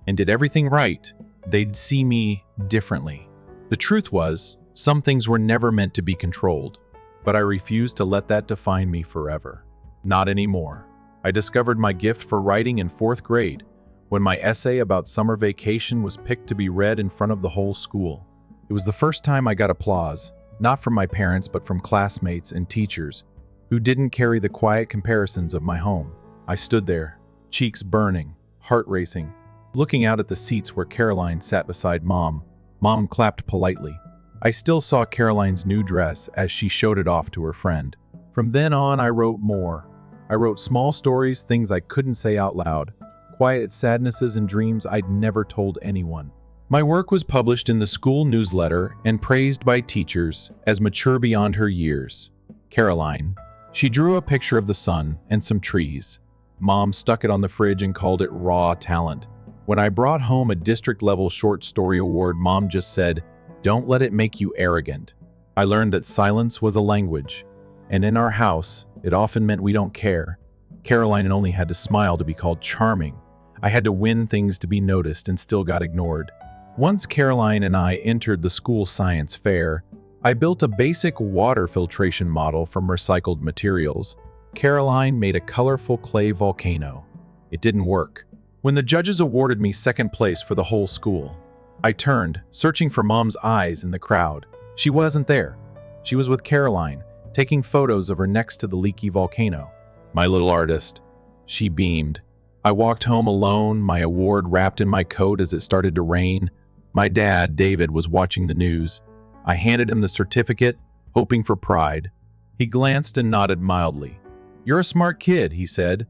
and did everything right, they'd see me differently. The truth was, some things were never meant to be controlled, but I refused to let that define me forever. Not anymore. I discovered my gift for writing in 4th grade when my essay about summer vacation was picked to be read in front of the whole school. It was the first time I got applause, not from my parents but from classmates and teachers who didn't carry the quiet comparisons of my home. I stood there, cheeks burning, heart racing, looking out at the seats where Caroline sat beside Mom. Mom clapped politely. I still saw Caroline's new dress as she showed it off to her friend. From then on, I wrote more. I wrote small stories, things I couldn't say out loud, quiet sadnesses and dreams I'd never told anyone. My work was published in the school newsletter and praised by teachers as mature beyond her years. Caroline, she drew a picture of the sun and some trees. Mom stuck it on the fridge and called it raw talent. When I brought home a district-level short story award, Mom just said, "Don't let it make you arrogant." I learned that silence was a language, and in our house, it often meant we don't care. Caroline only had to smile to be called charming. I had to win things to be noticed and still got ignored. Once Caroline and I entered the school science fair, I built a basic water filtration model from recycled materials. Caroline made a colorful clay volcano. It didn't work. When the judges awarded me 2nd place for the whole school, I turned, searching for Mom's eyes in the crowd. She wasn't there. She was with Caroline, taking photos of her next to the leaky volcano. "My little artist." She beamed. I walked home alone, my award wrapped in my coat as it started to rain. My dad, David, was watching the news. I handed him the certificate, hoping for pride. He glanced and nodded mildly. "You're a smart kid," he said.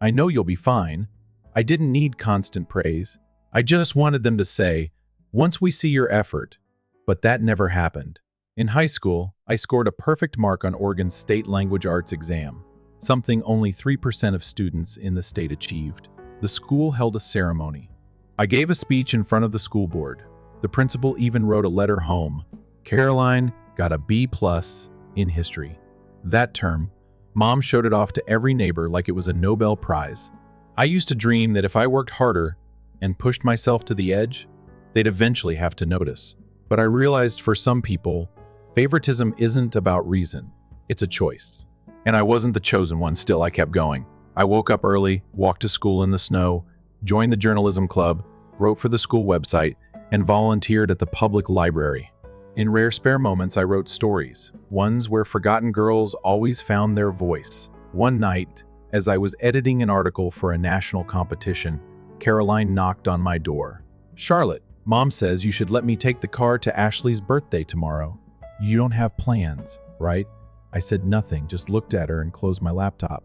"I know you'll be fine." I didn't need constant praise. I just wanted them to say, "Once we see your effort." But that never happened. In high school, I scored a perfect mark on Oregon's state language arts exam, something only 3% of students in the state achieved. The school held a ceremony. I gave a speech in front of the school board. The principal even wrote a letter home. Caroline got a B+ in history. That term, Mom showed it off to every neighbor like it was a Nobel Prize. I used to dream that if I worked harder and pushed myself to the edge, they'd eventually have to notice. But I realized for some people, favoritism isn't about reason, it's a choice. And I wasn't the chosen one. Still, I kept going. I woke up early, walked to school in the snow, joined the journalism club, wrote for the school website, and volunteered at the public library. In rare spare moments, I wrote stories, ones where forgotten girls always found their voice. One night, as I was editing an article for a national competition, Caroline knocked on my door. "Charlotte, Mom says you should let me take the car to Ashley's birthday tomorrow. You don't have plans, right?" I said nothing, just looked at her and closed my laptop.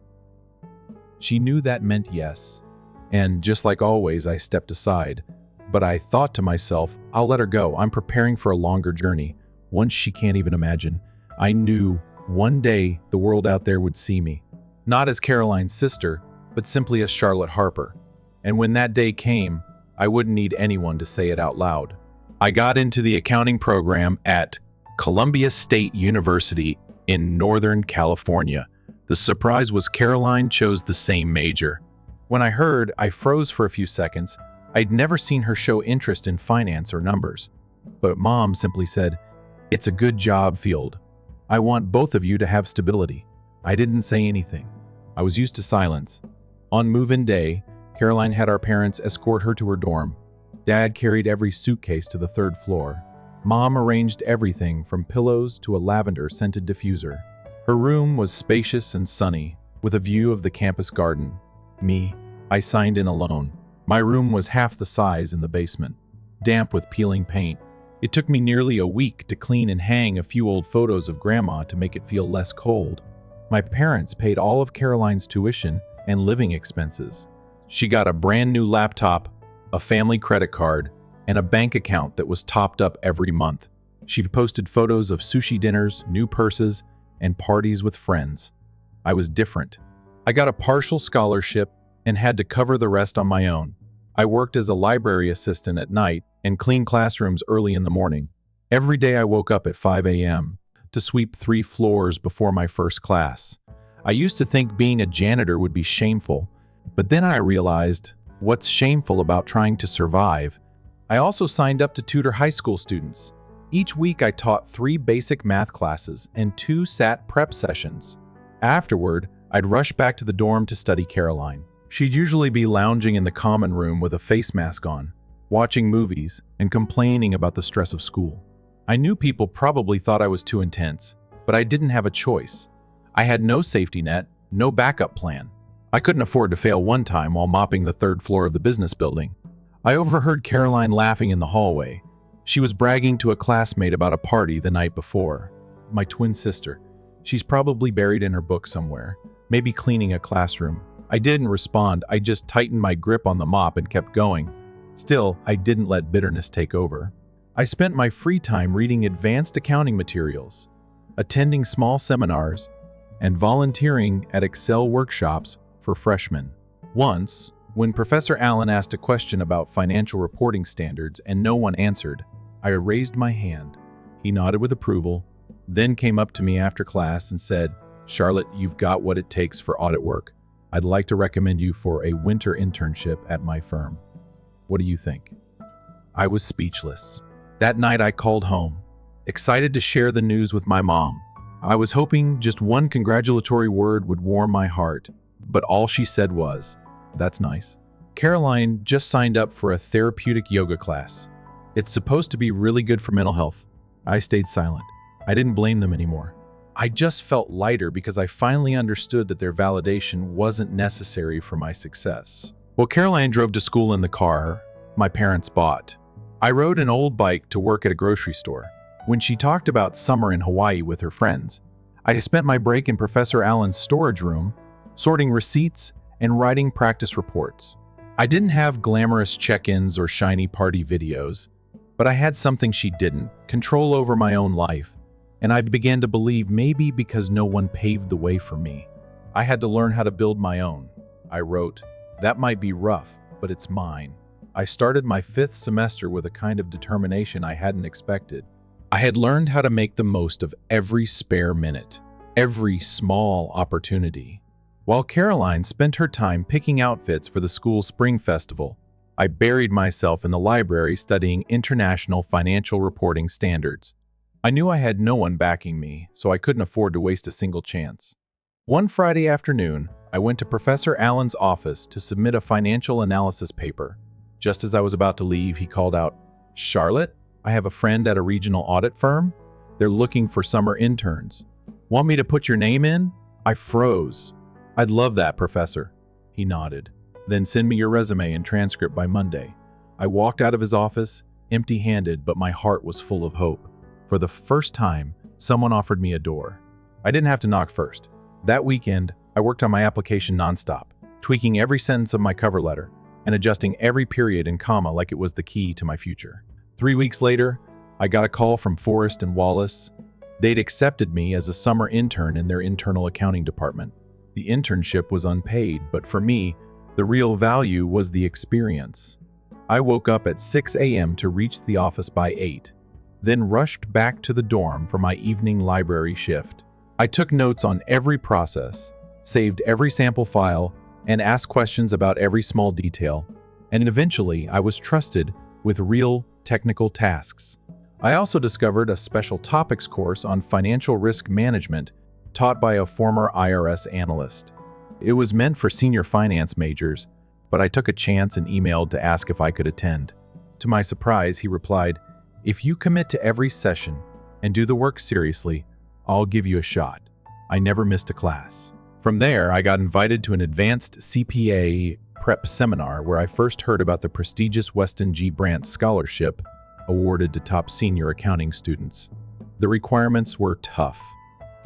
She knew that meant yes, and just like always, I stepped aside. But I thought to myself, I'll let her go. I'm preparing for a longer journey, one she can't even imagine. I knew one day the world out there would see me, not as Caroline's sister, but simply as Charlotte Harper. And when that day came, I wouldn't need anyone to say it out loud. I got into the accounting program at Columbia State University in Northern California. The surprise was Caroline chose the same major. When I heard, I froze for a few seconds. I'd never seen her show interest in finance or numbers. But Mom simply said, "It's a good job field. I want both of you to have stability." I didn't say anything. I was used to silence. On move-in day, Caroline had our parents escort her to her dorm. Dad carried every suitcase to the 3rd floor. Mom arranged everything from pillows to a lavender-scented diffuser. Her room was spacious and sunny, with a view of the campus garden. Me, I signed in alone. My room was half the size in the basement, damp with peeling paint. It took me nearly a week to clean and hang a few old photos of Grandma to make it feel less cold. My parents paid all of Caroline's tuition and living expenses. She got a brand new laptop, a family credit card, and a bank account that was topped up every month. She posted photos of sushi dinners, new purses, and parties with friends. I was different. I got a partial scholarship and had to cover the rest on my own. I worked as a library assistant at night and cleaned classrooms early in the morning. Every day I woke up at 5 a.m. to sweep 3 floors before my first class. I used to think being a janitor would be shameful, but then I realized what's shameful about trying to survive. I also signed up to tutor high school students. Each week I taught 3 basic math classes and 2 SAT prep sessions. Afterward, I'd rush back to the dorm to study Caroline. She'd usually be lounging in the common room with a face mask on, watching movies and complaining about the stress of school. I knew people probably thought I was too intense, but I didn't have a choice. I had no safety net, no backup plan. I couldn't afford to fail one time while mopping the 3rd floor of the business building. I overheard Caroline laughing in the hallway. She was bragging to a classmate about a party the night before. My twin sister. She's probably buried in her book somewhere, maybe cleaning a classroom. I didn't respond, I just tightened my grip on the mop and kept going. Still, I didn't let bitterness take over. I spent my free time reading advanced accounting materials, attending small seminars, and volunteering at Excel workshops for freshmen. Once, when Professor Allen asked a question about financial reporting standards and no one answered, I raised my hand. He nodded with approval, then came up to me after class and said, "Charlotte, you've got what it takes for audit work. I'd like to recommend you for a winter internship at my firm. What do you think?" I was speechless. That night I called home, excited to share the news with my mom. I was hoping just one congratulatory word would warm my heart, but all she said was, "That's nice." Caroline just signed up for a therapeutic yoga class. It's supposed to be really good for mental health. I stayed silent. I didn't blame them anymore. I just felt lighter because I finally understood that their validation wasn't necessary for my success. Well, Caroline drove to school in the car my parents bought. I rode an old bike to work at a grocery store. When she talked about summer in Hawaii with her friends, I spent my break in Professor Allen's storage room, sorting receipts and writing practice reports. I didn't have glamorous check-ins or shiny party videos, but I had something she didn't, control over my own life. And I began to believe maybe because no one paved the way for me, I had to learn how to build my own. I wrote, "That might be rough, but it's mine." I started my 5th semester with a kind of determination I hadn't expected. I had learned how to make the most of every spare minute, every small opportunity. While Caroline spent her time picking outfits for the school spring festival, I buried myself in the library studying international financial reporting standards. I knew I had no one backing me, so I couldn't afford to waste a single chance. One Friday afternoon, I went to Professor Allen's office to submit a financial analysis paper. Just as I was about to leave, he called out, "Charlotte, I have a friend at a regional audit firm. They're looking for summer interns. Want me to put your name in?" I froze. "I'd love that, Professor." He nodded. "Then send me your resume and transcript by Monday." I walked out of his office, empty-handed, but my heart was full of hope. For the first time, someone offered me a door. I didn't have to knock first. That weekend, I worked on my application nonstop, tweaking every sentence of my cover letter and adjusting every period and comma like it was the key to my future. 3 weeks later, I got a call from Forrest and Wallace. They'd accepted me as a summer intern in their internal accounting department. The internship was unpaid, but for me, the real value was the experience. I woke up at 6 a.m. to reach the office by 8, then rushed back to the dorm for my evening library shift. I took notes on every process, saved every sample file, and asked questions about every small detail, and eventually I was trusted with real technical tasks. I also discovered a special topics course on financial risk management taught by a former IRS analyst. It was meant for senior finance majors, but I took a chance and emailed to ask if I could attend. To my surprise, he replied, "If you commit to every session and do the work seriously, I'll give you a shot." I never missed a class. From there, I got invited to an advanced CPA prep seminar where I first heard about the prestigious Weston G. Brandt Scholarship awarded to top senior accounting students. The requirements were tough.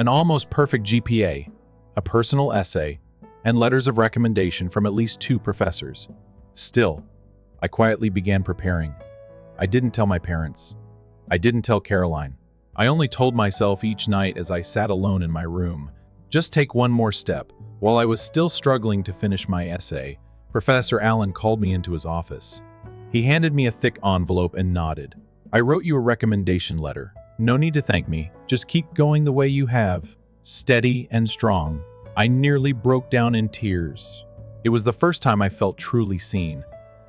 An almost perfect GPA, a personal essay, and letters of recommendation from at least 2 professors. Still, I quietly began preparing. I didn't tell my parents. I didn't tell Caroline. I only told myself each night as I sat alone in my room, just take one more step. While I was still struggling to finish my essay, Professor Allen called me into his office. He handed me a thick envelope and nodded. "I wrote you a recommendation letter. No need to thank me. Just keep going the way you have. Steady and strong." I nearly broke down in tears. It was the first time I felt truly seen.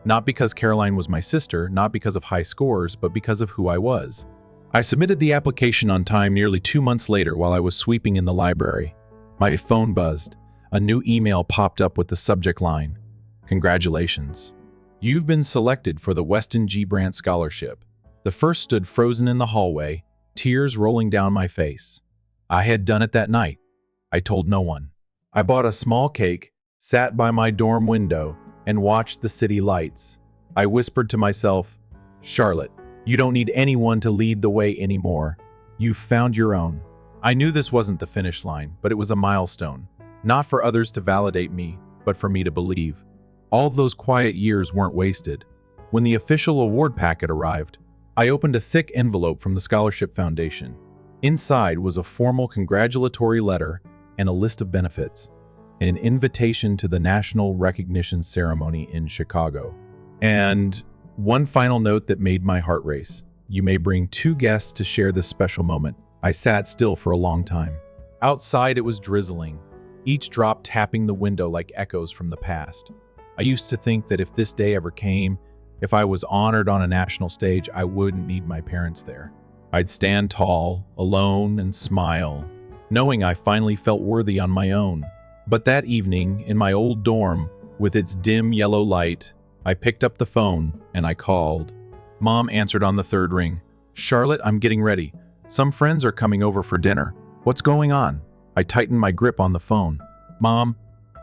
Not because Caroline was my sister, not because of high scores, but because of who I was. I submitted the application on time nearly 2 months later while I was sweeping in the library. My phone buzzed. A new email popped up with the subject line, "Congratulations. You've been selected for the Weston G. Brandt Scholarship." The first stood frozen in the hallway, tears rolling down my face. I had done it that night. I told no one. I bought a small cake, sat by my dorm window, and watched the city lights. I whispered to myself, "Charlotte, you don't need anyone to lead the way anymore. You've found your own." I knew this wasn't the finish line, but it was a milestone. Not for others to validate me, but for me to believe. All those quiet years weren't wasted. When the official award packet arrived, I opened a thick envelope from the Scholarship Foundation. Inside was a formal congratulatory letter and a list of benefits, and an invitation to the National Recognition Ceremony in Chicago. And one final note that made my heart race. You may bring 2 guests to share this special moment. I sat still for a long time. Outside it was drizzling, each drop tapping the window like echoes from the past. I used to think that if this day ever came, if I was honored on a national stage, I wouldn't need my parents there. I'd stand tall, alone, and smile, knowing I finally felt worthy on my own. But that evening, in my old dorm, with its dim yellow light, I picked up the phone and I called. Mom answered on the 3rd ring. "Charlotte, I'm getting ready. Some friends are coming over for dinner. What's going on?" I tightened my grip on the phone. "Mom,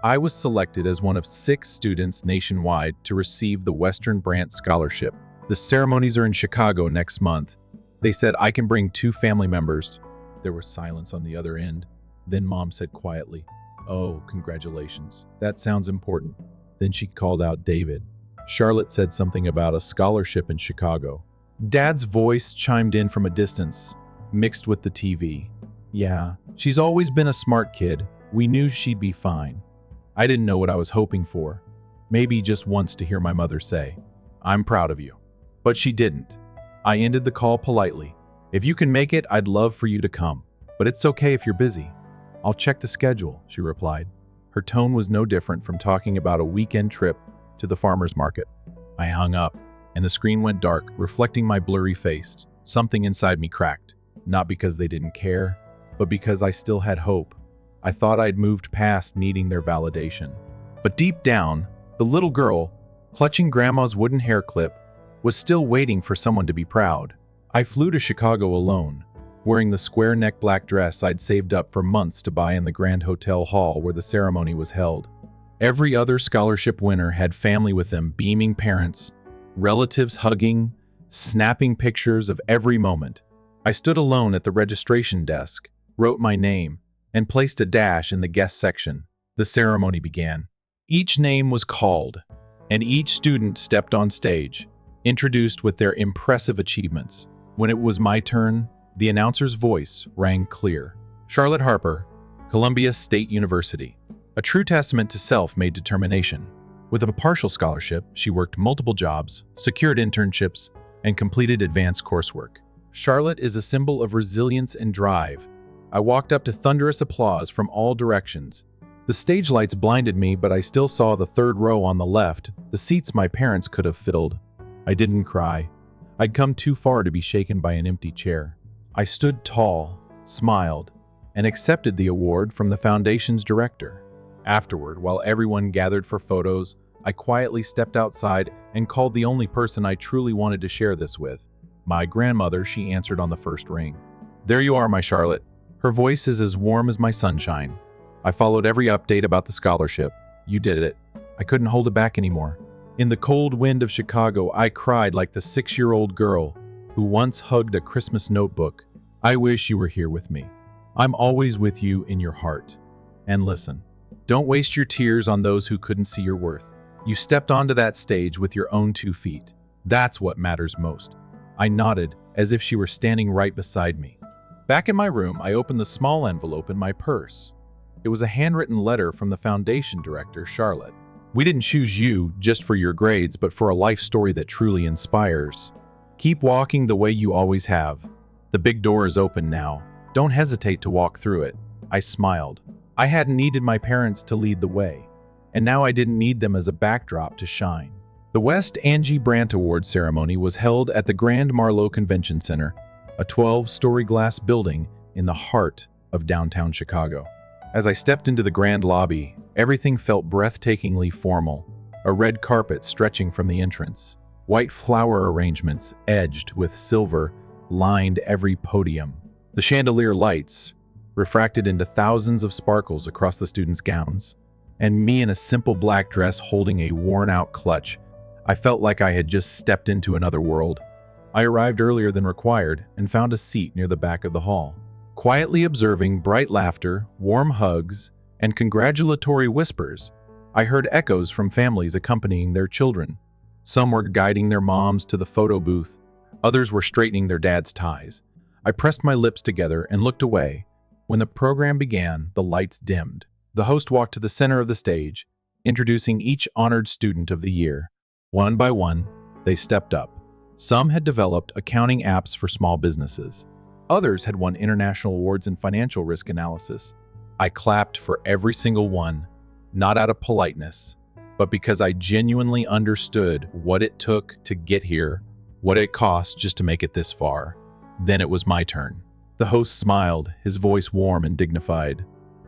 I was selected as one of 6 students nationwide to receive the Western Brandt Scholarship. The ceremonies are in Chicago next month. They said I can bring 2 family members." There was silence on the other end. Then Mom said quietly, "Oh, congratulations. That sounds important." Then she called out David. Charlotte said something about a scholarship in Chicago. Dad's voice chimed in from a distance, mixed with the TV. "Yeah, she's always been a smart kid. We knew she'd be fine." I didn't know what I was hoping for. Maybe just once to hear my mother say, "I'm proud of you." But she didn't. I ended the call politely. "If you can make it, I'd love for you to come. But it's okay if you're busy." "I'll check the schedule," she replied. Her tone was no different from talking about a weekend trip to the farmer's market. I hung up, and the screen went dark, reflecting my blurry face. Something inside me cracked, not because they didn't care, but because I still had hope. I thought I'd moved past needing their validation. But deep down, the little girl, clutching Grandma's wooden hair clip, was still waiting for someone to be proud. I flew to Chicago alone, wearing the square-neck black dress I'd saved up for months to buy in the Grand Hotel Hall where the ceremony was held. Every other scholarship winner had family with them, beaming parents, relatives hugging, snapping pictures of every moment. I stood alone at the registration desk, wrote my name, and placed a dash in the guest section. The ceremony began. Each name was called, and each student stepped on stage, introduced with their impressive achievements. When it was my turn, the announcer's voice rang clear. "Charlotte Harper, Columbia State University." A true testament to self-made determination. With a partial scholarship, she worked multiple jobs, secured internships, and completed advanced coursework. Charlotte is a symbol of resilience and drive. I walked up to thunderous applause from all directions. The stage lights blinded me, but I still saw the 3rd row on the left, the seats my parents could have filled. I didn't cry. I'd come too far to be shaken by an empty chair. I stood tall, smiled, and accepted the award from the foundation's director. Afterward, while everyone gathered for photos, I quietly stepped outside and called the only person I truly wanted to share this with. My grandmother. She answered on the 1st ring. "There you are, my Charlotte." Her voice is as warm as my sunshine. I followed every update about the scholarship. "You did it." I couldn't hold it back anymore. In the cold wind of Chicago, I cried like the 6-year-old girl who once hugged a Christmas notebook. I wish you were here with me. I'm always with you in your heart. And listen, don't waste your tears on those who couldn't see your worth. You stepped onto that stage with your own 2 feet. That's what matters most. I nodded, as if she were standing right beside me. Back in my room, I opened the small envelope in my purse. It was a handwritten letter from the foundation director, Charlotte. "We didn't choose you just for your grades, but for a life story that truly inspires. Keep walking the way you always have. The big door is open now. Don't hesitate to walk through it." I smiled. I hadn't needed my parents to lead the way, and now I didn't need them as a backdrop to shine. The West Angie Brandt Award ceremony was held at the Grand Marlowe Convention Center, a 12-story glass building in the heart of downtown Chicago. As I stepped into the grand lobby, everything felt breathtakingly formal. A red carpet stretching from the entrance. White flower arrangements edged with silver lined every podium. The chandelier lights refracted into thousands of sparkles across the students' gowns. And me in a simple black dress holding a worn-out clutch. I felt like I had just stepped into another world. I arrived earlier than required and found a seat near the back of the hall. Quietly observing bright laughter, warm hugs, and congratulatory whispers, I heard echoes from families accompanying their children. Some were guiding their moms to the photo booth. Others were straightening their dad's ties. I pressed my lips together and looked away. When the program began, the lights dimmed. The host walked to the center of the stage, introducing each honored student of the year. One by one, they stepped up. Some had developed accounting apps for small businesses. Others had won international awards in financial risk analysis. I clapped for every single one, not out of politeness, but because I genuinely understood what it took to get here, what it cost just to make it this far. Then it was my turn. The host smiled, his voice warm and dignified.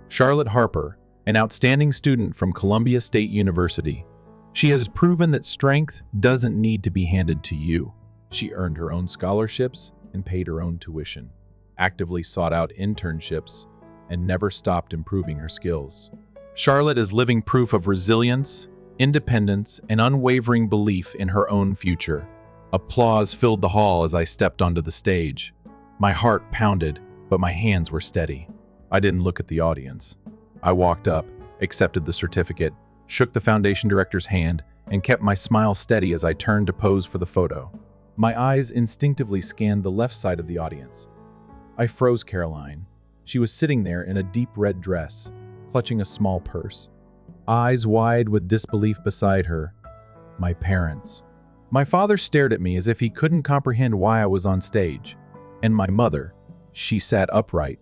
Charlotte Harper, an outstanding student from Columbia State University. She has proven that strength doesn't need to be handed to you. She earned her own scholarships and paid her own tuition, actively sought out internships, and never stopped improving her skills. Charlotte is living proof of resilience, independence, and unwavering belief in her own future. Applause filled the hall as I stepped onto the stage. My heart pounded, but my hands were steady. I didn't look at the audience. I walked up, accepted the certificate, shook the foundation director's hand, and kept my smile steady as I turned to pose for the photo. My eyes instinctively scanned the left side of the audience. I froze Caroline. She was sitting there in a deep red dress, clutching a small purse. Eyes wide with disbelief beside her. My parents. My father stared at me as if he couldn't comprehend why I was on stage. And my mother, she sat upright,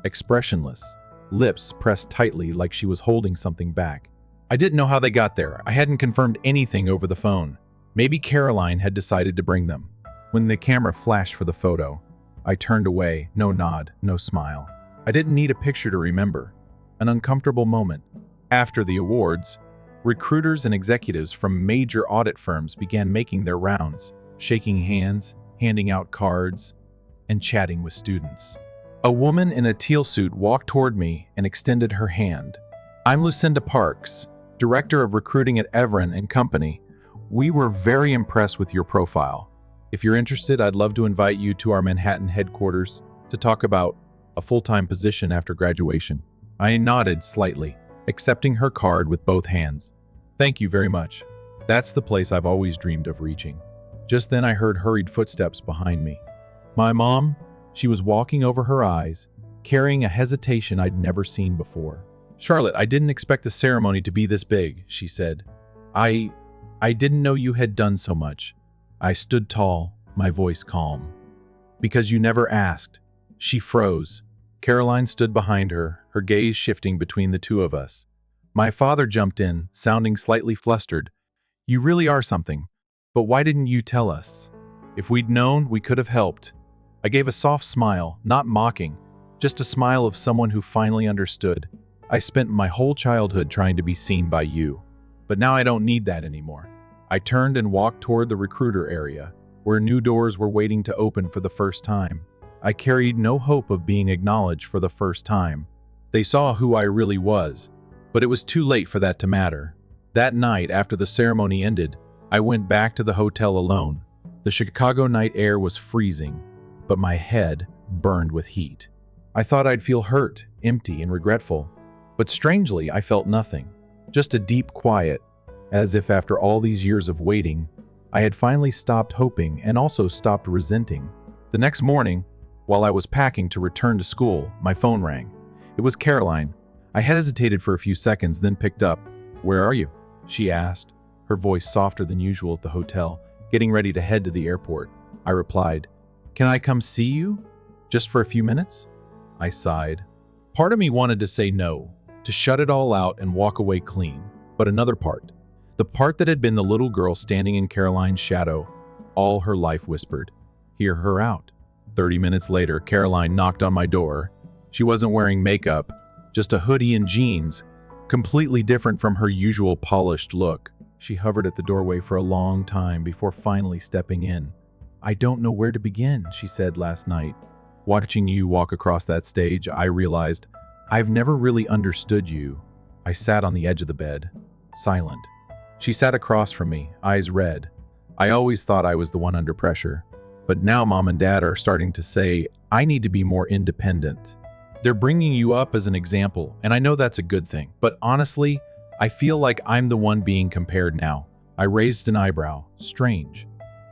expressionless, lips pressed tightly like she was holding something back. I didn't know how they got there. I hadn't confirmed anything over the phone. Maybe Caroline had decided to bring them. When the camera flashed for the photo, I turned away, no nod, no smile. I didn't need a picture to remember. An uncomfortable moment. After the awards, recruiters and executives from major audit firms began making their rounds, shaking hands, handing out cards, and chatting with students. A woman in a teal suit walked toward me and extended her hand. I'm Lucinda Parks, Director of Recruiting at Everin & Company. We were very impressed with your profile. If you're interested, I'd love to invite you to our Manhattan headquarters to talk about a full-time position after graduation. I nodded slightly, accepting her card with both hands. Thank you very much. That's the place I've always dreamed of reaching. Just then I heard hurried footsteps behind me. My mom, she was walking over her eyes, carrying a hesitation I'd never seen before. Charlotte, I didn't expect the ceremony to be this big, she said. I didn't know you had done so much. I stood tall, my voice calm. Because you never asked. She froze. Caroline stood behind her, her gaze shifting between the two of us. My father jumped in, sounding slightly flustered. You really are something. But why didn't you tell us? If we'd known, we could have helped. I gave a soft smile, not mocking, just a smile of someone who finally understood. I spent my whole childhood trying to be seen by you. But now I don't need that anymore. I turned and walked toward the recruiter area, where new doors were waiting to open for the first time. I carried no hope of being acknowledged for the first time. They saw who I really was, but it was too late for that to matter. That night, after the ceremony ended, I went back to the hotel alone. The Chicago night air was freezing, but my head burned with heat. I thought I'd feel hurt, empty, and regretful, but strangely, I felt nothing. Just a deep quiet, as if after all these years of waiting, I had finally stopped hoping and also stopped resenting. The next morning, while I was packing to return to school, my phone rang. It was Caroline. I hesitated for a few seconds, then picked up. Where are you? She asked, her voice softer than usual at the hotel, getting ready to head to the airport. I replied, Can I come see you? Just for a few minutes? I sighed. Part of me wanted to say no, to shut it all out and walk away clean. But another part, the part that had been the little girl standing in Caroline's shadow all her life, whispered, "Hear her out." 30 minutes later, Caroline knocked on my door. She wasn't wearing makeup, just a hoodie and jeans, completely different from her usual polished look. She hovered at the doorway for a long time before finally stepping in. "I don't know where to begin," she said last night. "Watching you walk across that stage, I realized I've never really understood you." I sat on the edge of the bed, silent. She sat across from me, eyes red. I always thought I was the one under pressure. But now Mom and Dad are starting to say, I need to be more independent. They're bringing you up as an example, and I know that's a good thing. But honestly, I feel like I'm the one being compared now. I raised an eyebrow. Strange.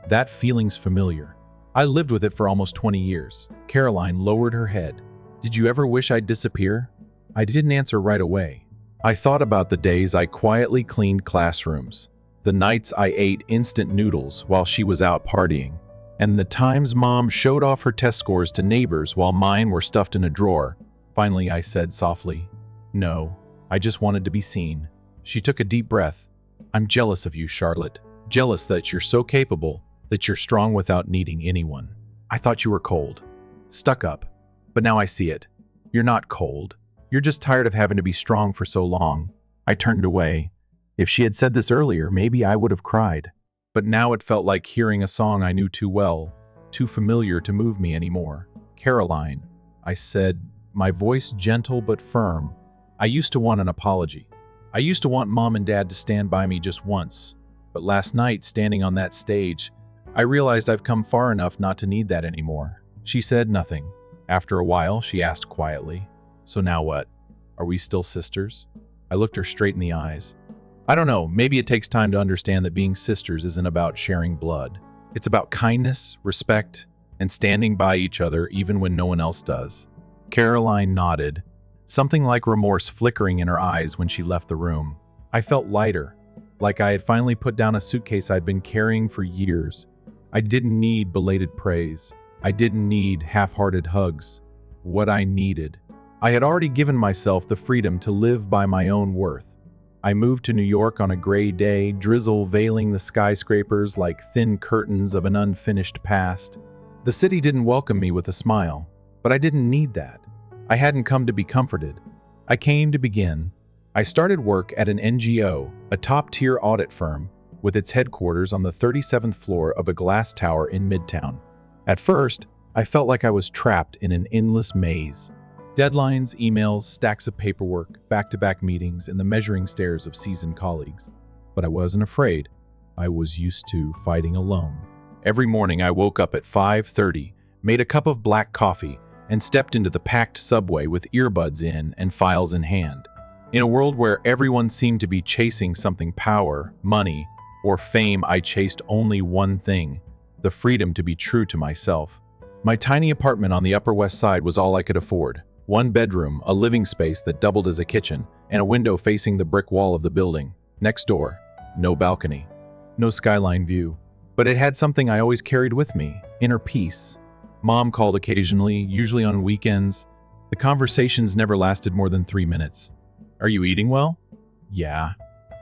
That feeling's familiar. I lived with it for almost 20 years. Caroline lowered her head. "Did you ever wish I'd disappear?" I didn't answer right away. I thought about the days I quietly cleaned classrooms, the nights I ate instant noodles while she was out partying, and the times Mom showed off her test scores to neighbors while mine were stuffed in a drawer. Finally, I said softly, "No, I just wanted to be seen." She took a deep breath. "I'm jealous of you, Charlotte. Jealous that you're so capable, that you're strong without needing anyone. I thought you were cold, stuck up, but now I see it. You're not cold. You're just tired of having to be strong for so long." I turned away. If she had said this earlier, maybe I would have cried. But now it felt like hearing a song I knew too well, too familiar to move me anymore. "Caroline," I said, my voice gentle but firm. I used to want an apology. I used to want Mom and Dad to stand by me just once. But last night, standing on that stage, I realized I've come far enough not to need that anymore. She said nothing. After a while, she asked quietly, "So now what? Are we still sisters?" I looked her straight in the eyes. I don't know, maybe it takes time to understand that being sisters isn't about sharing blood. It's about kindness, respect, and standing by each other even when no one else does. Caroline nodded, something like remorse flickering in her eyes when she left the room. I felt lighter, like I had finally put down a suitcase I'd been carrying for years. I didn't need belated praise. I didn't need half-hearted hugs. What I needed. I had already given myself the freedom to live by my own worth. I moved to New York on a gray day, drizzle veiling the skyscrapers like thin curtains of an unfinished past. The city didn't welcome me with a smile, but I didn't need that. I hadn't come to be comforted. I came to begin. I started work at an NGO, a top-tier audit firm, with its headquarters on the 37th floor of a glass tower in Midtown. At first, I felt like I was trapped in an endless maze. Deadlines, emails, stacks of paperwork, back-to-back meetings, and the measuring stares of seasoned colleagues. But I wasn't afraid. I was used to fighting alone. Every morning I woke up at 5:30, made a cup of black coffee, and stepped into the packed subway with earbuds in and files in hand. In a world where everyone seemed to be chasing something, power, money, or fame, I chased only one thing: the freedom to be true to myself. My tiny apartment on the Upper West Side was all I could afford. One bedroom, a living space that doubled as a kitchen, and a window facing the brick wall of the building. Next door, no balcony, no skyline view. But it had something I always carried with me: inner peace. Mom called occasionally, usually on weekends. The conversations never lasted more than 3 minutes. "Are you eating well?" "Yeah."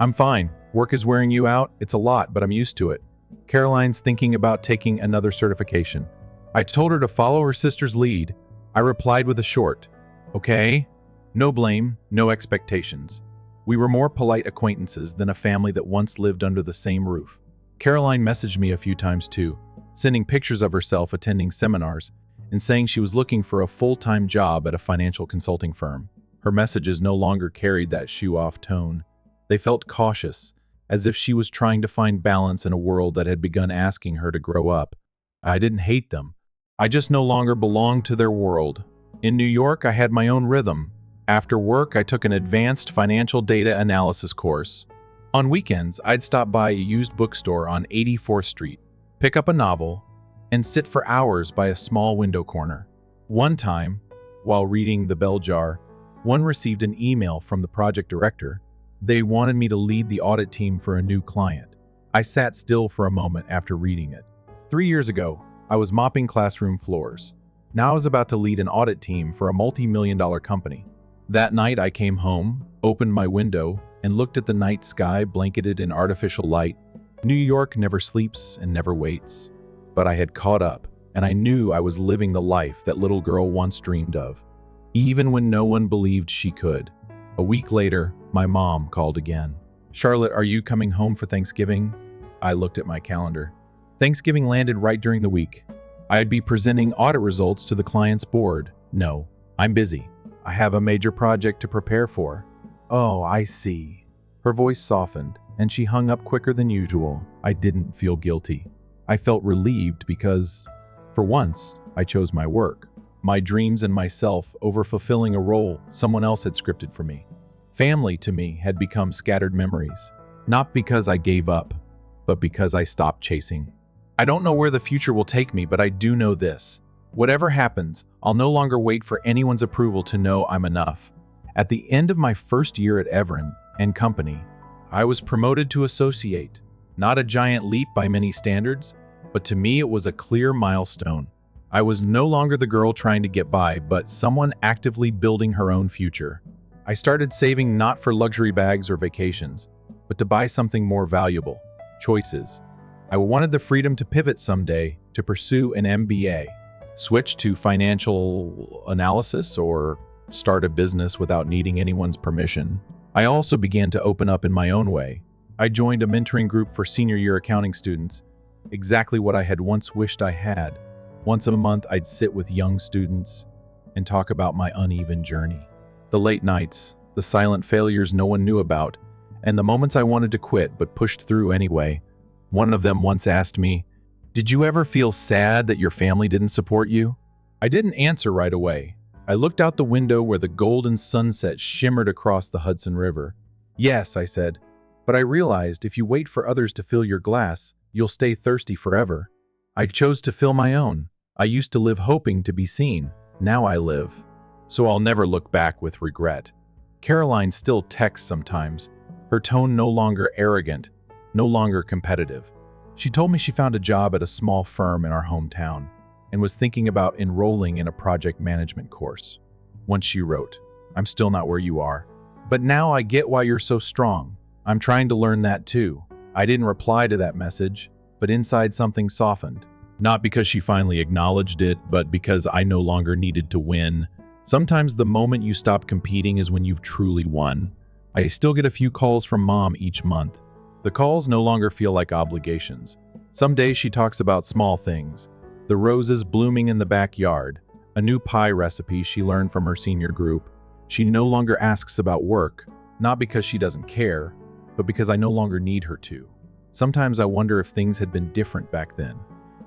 "I'm fine. Work is wearing you out. It's a lot, but I'm used to it." "Caroline's thinking about taking another certification." I told her to follow her sister's lead. I replied with a short, "Okay." No blame, no expectations. We were more polite acquaintances than a family that once lived under the same roof. Caroline messaged me a few times too, sending pictures of herself attending seminars and saying she was looking for a full-time job at a financial consulting firm. Her messages no longer carried that shoe-off tone. They felt cautious, as if she was trying to find balance in a world that had begun asking her to grow up. I didn't hate them. I just no longer belonged to their world. In New York, I had my own rhythm. After work, I took an advanced financial data analysis course. On weekends, I'd stop by a used bookstore on 84th Street, pick up a novel, and sit for hours by a small window corner. One time, while reading The Bell Jar, one received an email from the project director. They wanted me to lead the audit team for a new client. I sat still for a moment after reading it. 3 years ago, I was mopping classroom floors. Now I was about to lead an audit team for a multi-million-dollar company. That night I came home, opened my window, and looked at the night sky blanketed in artificial light. New York never sleeps and never waits. But I had caught up, and I knew I was living the life that little girl once dreamed of, even when no one believed she could. A week later, my mom called again. "Charlotte, are you coming home for Thanksgiving?" I looked at my calendar. Thanksgiving landed right during the week. I'd be presenting audit results to the client's board. "No, I'm busy. I have a major project to prepare for." "Oh, I see." Her voice softened, and she hung up quicker than usual. I didn't feel guilty. I felt relieved because, for once, I chose my work, my dreams and myself over fulfilling a role someone else had scripted for me. Family to me had become scattered memories, not because I gave up, but because I stopped chasing. I don't know where the future will take me, but I do know this. Whatever happens, I'll no longer wait for anyone's approval to know I'm enough. At the end of my first year at Everin and Company, I was promoted to associate. Not a giant leap by many standards, but to me it was a clear milestone. I was no longer the girl trying to get by, but someone actively building her own future. I started saving not for luxury bags or vacations, but to buy something more valuable: choices. I wanted the freedom to pivot someday, to pursue an MBA, switch to financial analysis, or start a business without needing anyone's permission. I also began to open up in my own way. I joined a mentoring group for senior year accounting students, exactly what I had once wished I had. Once a month, I'd sit with young students and talk about my uneven journey. The late nights, the silent failures no one knew about, and the moments I wanted to quit but pushed through anyway. One of them once asked me, "Did you ever feel sad that your family didn't support you?" I didn't answer right away. I looked out the window where the golden sunset shimmered across the Hudson River. "Yes," I said, "but I realized if you wait for others to fill your glass, you'll stay thirsty forever." I chose to fill my own. I used to live hoping to be seen. Now I live. So I'll never look back with regret. Caroline still texts sometimes, her tone no longer arrogant, no longer competitive. She told me she found a job at a small firm in our hometown and was thinking about enrolling in a project management course. Once she wrote, "I'm still not where you are, but now I get why you're so strong. I'm trying to learn that too." I didn't reply to that message, but inside something softened. Not because she finally acknowledged it, but because I no longer needed to win. Sometimes the moment you stop competing is when you've truly won. I still get a few calls from Mom each month. The calls no longer feel like obligations. Some days she talks about small things: the roses blooming in the backyard, a new pie recipe she learned from her senior group. She no longer asks about work, not because she doesn't care, but because I no longer need her to. Sometimes I wonder if things had been different back then,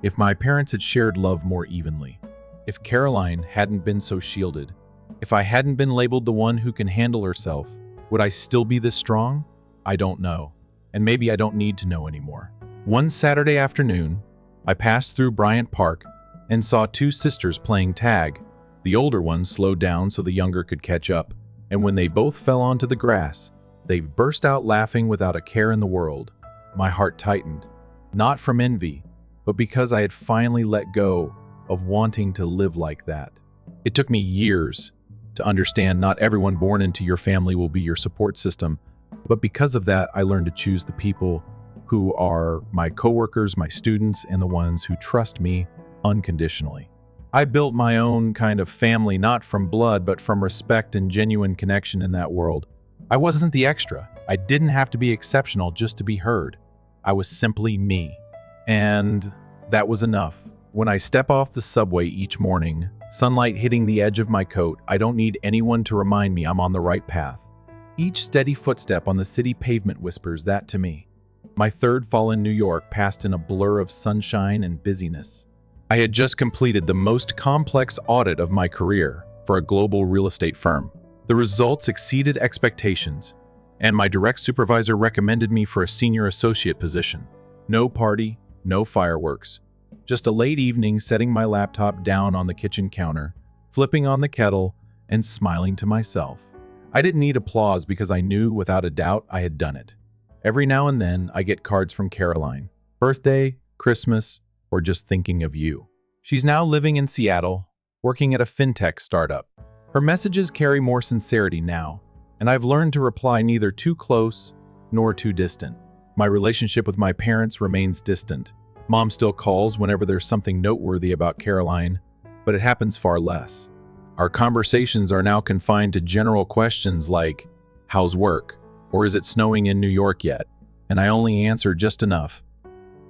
if my parents had shared love more evenly, if Caroline hadn't been so shielded, if I hadn't been labeled the one who can handle herself. Would I still be this strong? I don't know. And maybe I don't need to know anymore. One Saturday afternoon, I passed through Bryant Park and saw two sisters playing tag. The older one slowed down so the younger could catch up, and when they both fell onto the grass, they burst out laughing without a care in the world. My heart tightened, not from envy, but because I had finally let go of wanting to live like that. It took me years to understand not everyone born into your family will be your support system, but because of that, I learned to choose the people who are my coworkers, my students, and the ones who trust me unconditionally. I built my own kind of family, not from blood, but from respect and genuine connection in that world. I wasn't the extra. I didn't have to be exceptional just to be heard. I was simply me. And that was enough. When I step off the subway each morning, sunlight hitting the edge of my coat, I don't need anyone to remind me I'm on the right path. Each steady footstep on the city pavement whispers that to me. My third fall in New York passed in a blur of sunshine and busyness. I had just completed the most complex audit of my career for a global real estate firm. The results exceeded expectations, and my direct supervisor recommended me for a senior associate position. No party, no fireworks. Just a late evening setting my laptop down on the kitchen counter, flipping on the kettle, and smiling to myself. I didn't need applause because I knew without a doubt I had done it. Every now and then I get cards from Caroline. Birthday, Christmas, or just thinking of you. She's now living in Seattle, working at a fintech startup. Her messages carry more sincerity now, and I've learned to reply neither too close nor too distant. My relationship with my parents remains distant. Mom still calls whenever there's something noteworthy about Caroline, but it happens far less. Our conversations are now confined to general questions like, how's work? Or is it snowing in New York yet? And I only answer just enough.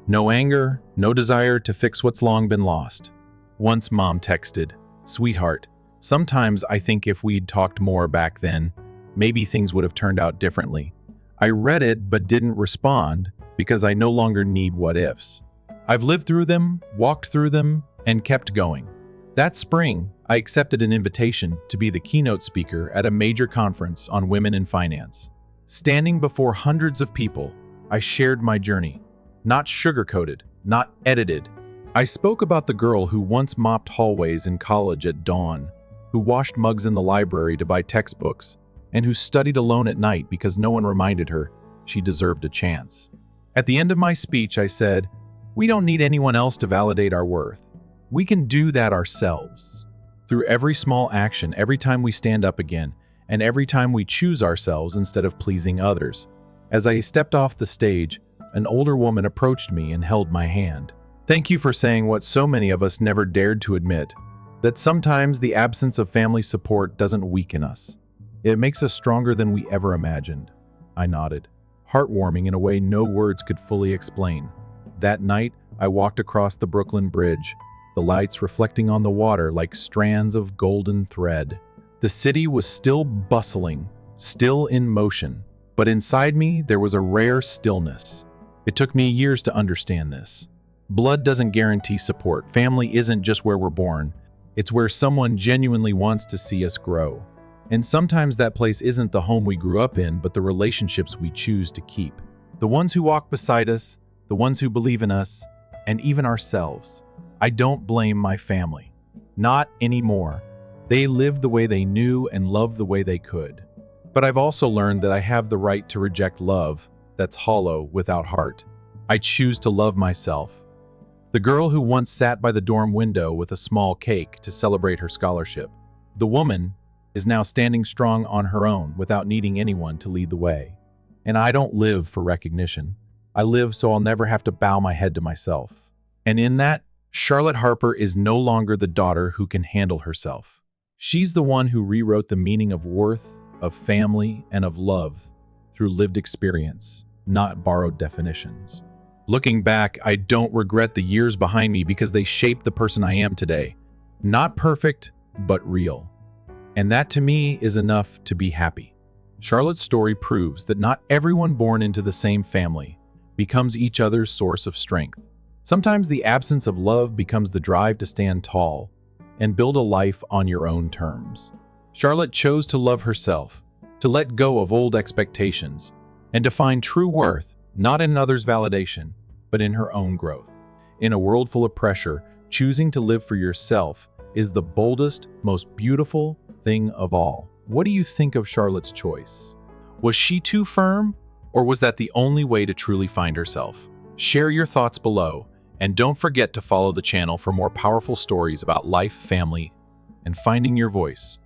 No anger, no desire to fix what's long been lost. Once Mom texted, "Sweetheart, sometimes I think if we'd talked more back then, maybe things would have turned out differently." I read it but didn't respond because I no longer need what ifs. I've lived through them, walked through them, and kept going. That spring, I accepted an invitation to be the keynote speaker at a major conference on women in finance. Standing before hundreds of people, I shared my journey. Not sugar-coated, not edited. I spoke about the girl who once mopped hallways in college at dawn, who washed mugs in the library to buy textbooks, and who studied alone at night because no one reminded her she deserved a chance. At the end of my speech, I said, "We don't need anyone else to validate our worth. We can do that ourselves. Through every small action, every time we stand up again, and every time we choose ourselves instead of pleasing others." As I stepped off the stage, an older woman approached me and held my hand. "Thank you for saying what so many of us never dared to admit, that sometimes the absence of family support doesn't weaken us. It makes us stronger than we ever imagined." I nodded, heartwarming in a way no words could fully explain. That night, I walked across the Brooklyn Bridge, the lights reflecting on the water like strands of golden thread. The city was still bustling, still in motion, but inside me there was a rare stillness. It took me years to understand this. Blood doesn't guarantee support. Family isn't just where we're born. It's where someone genuinely wants to see us grow. And sometimes that place isn't the home we grew up in, but the relationships we choose to keep. The ones who walk beside us, the ones who believe in us, and even ourselves. I don't blame my family. Not anymore. They lived the way they knew and loved the way they could. But I've also learned that I have the right to reject love that's hollow without heart. I choose to love myself. The girl who once sat by the dorm window with a small cake to celebrate her scholarship. The woman is now standing strong on her own without needing anyone to lead the way. And I don't live for recognition. I live so I'll never have to bow my head to myself. And in that, Charlotte Harper is no longer the daughter who can handle herself. She's the one who rewrote the meaning of worth, of family, and of love through lived experience, not borrowed definitions. Looking back, I don't regret the years behind me because they shaped the person I am today. Not perfect, but real. And that to me is enough to be happy. Charlotte's story proves that not everyone born into the same family becomes each other's source of strength. Sometimes the absence of love becomes the drive to stand tall and build a life on your own terms. Charlotte chose to love herself, to let go of old expectations, and to find true worth, not in others' validation, but in her own growth. In a world full of pressure, choosing to live for yourself is the boldest, most beautiful thing of all. What do you think of Charlotte's choice? Was she too firm, or was that the only way to truly find herself? Share your thoughts below, and don't forget to follow the channel for more powerful stories about life, family, and finding your voice.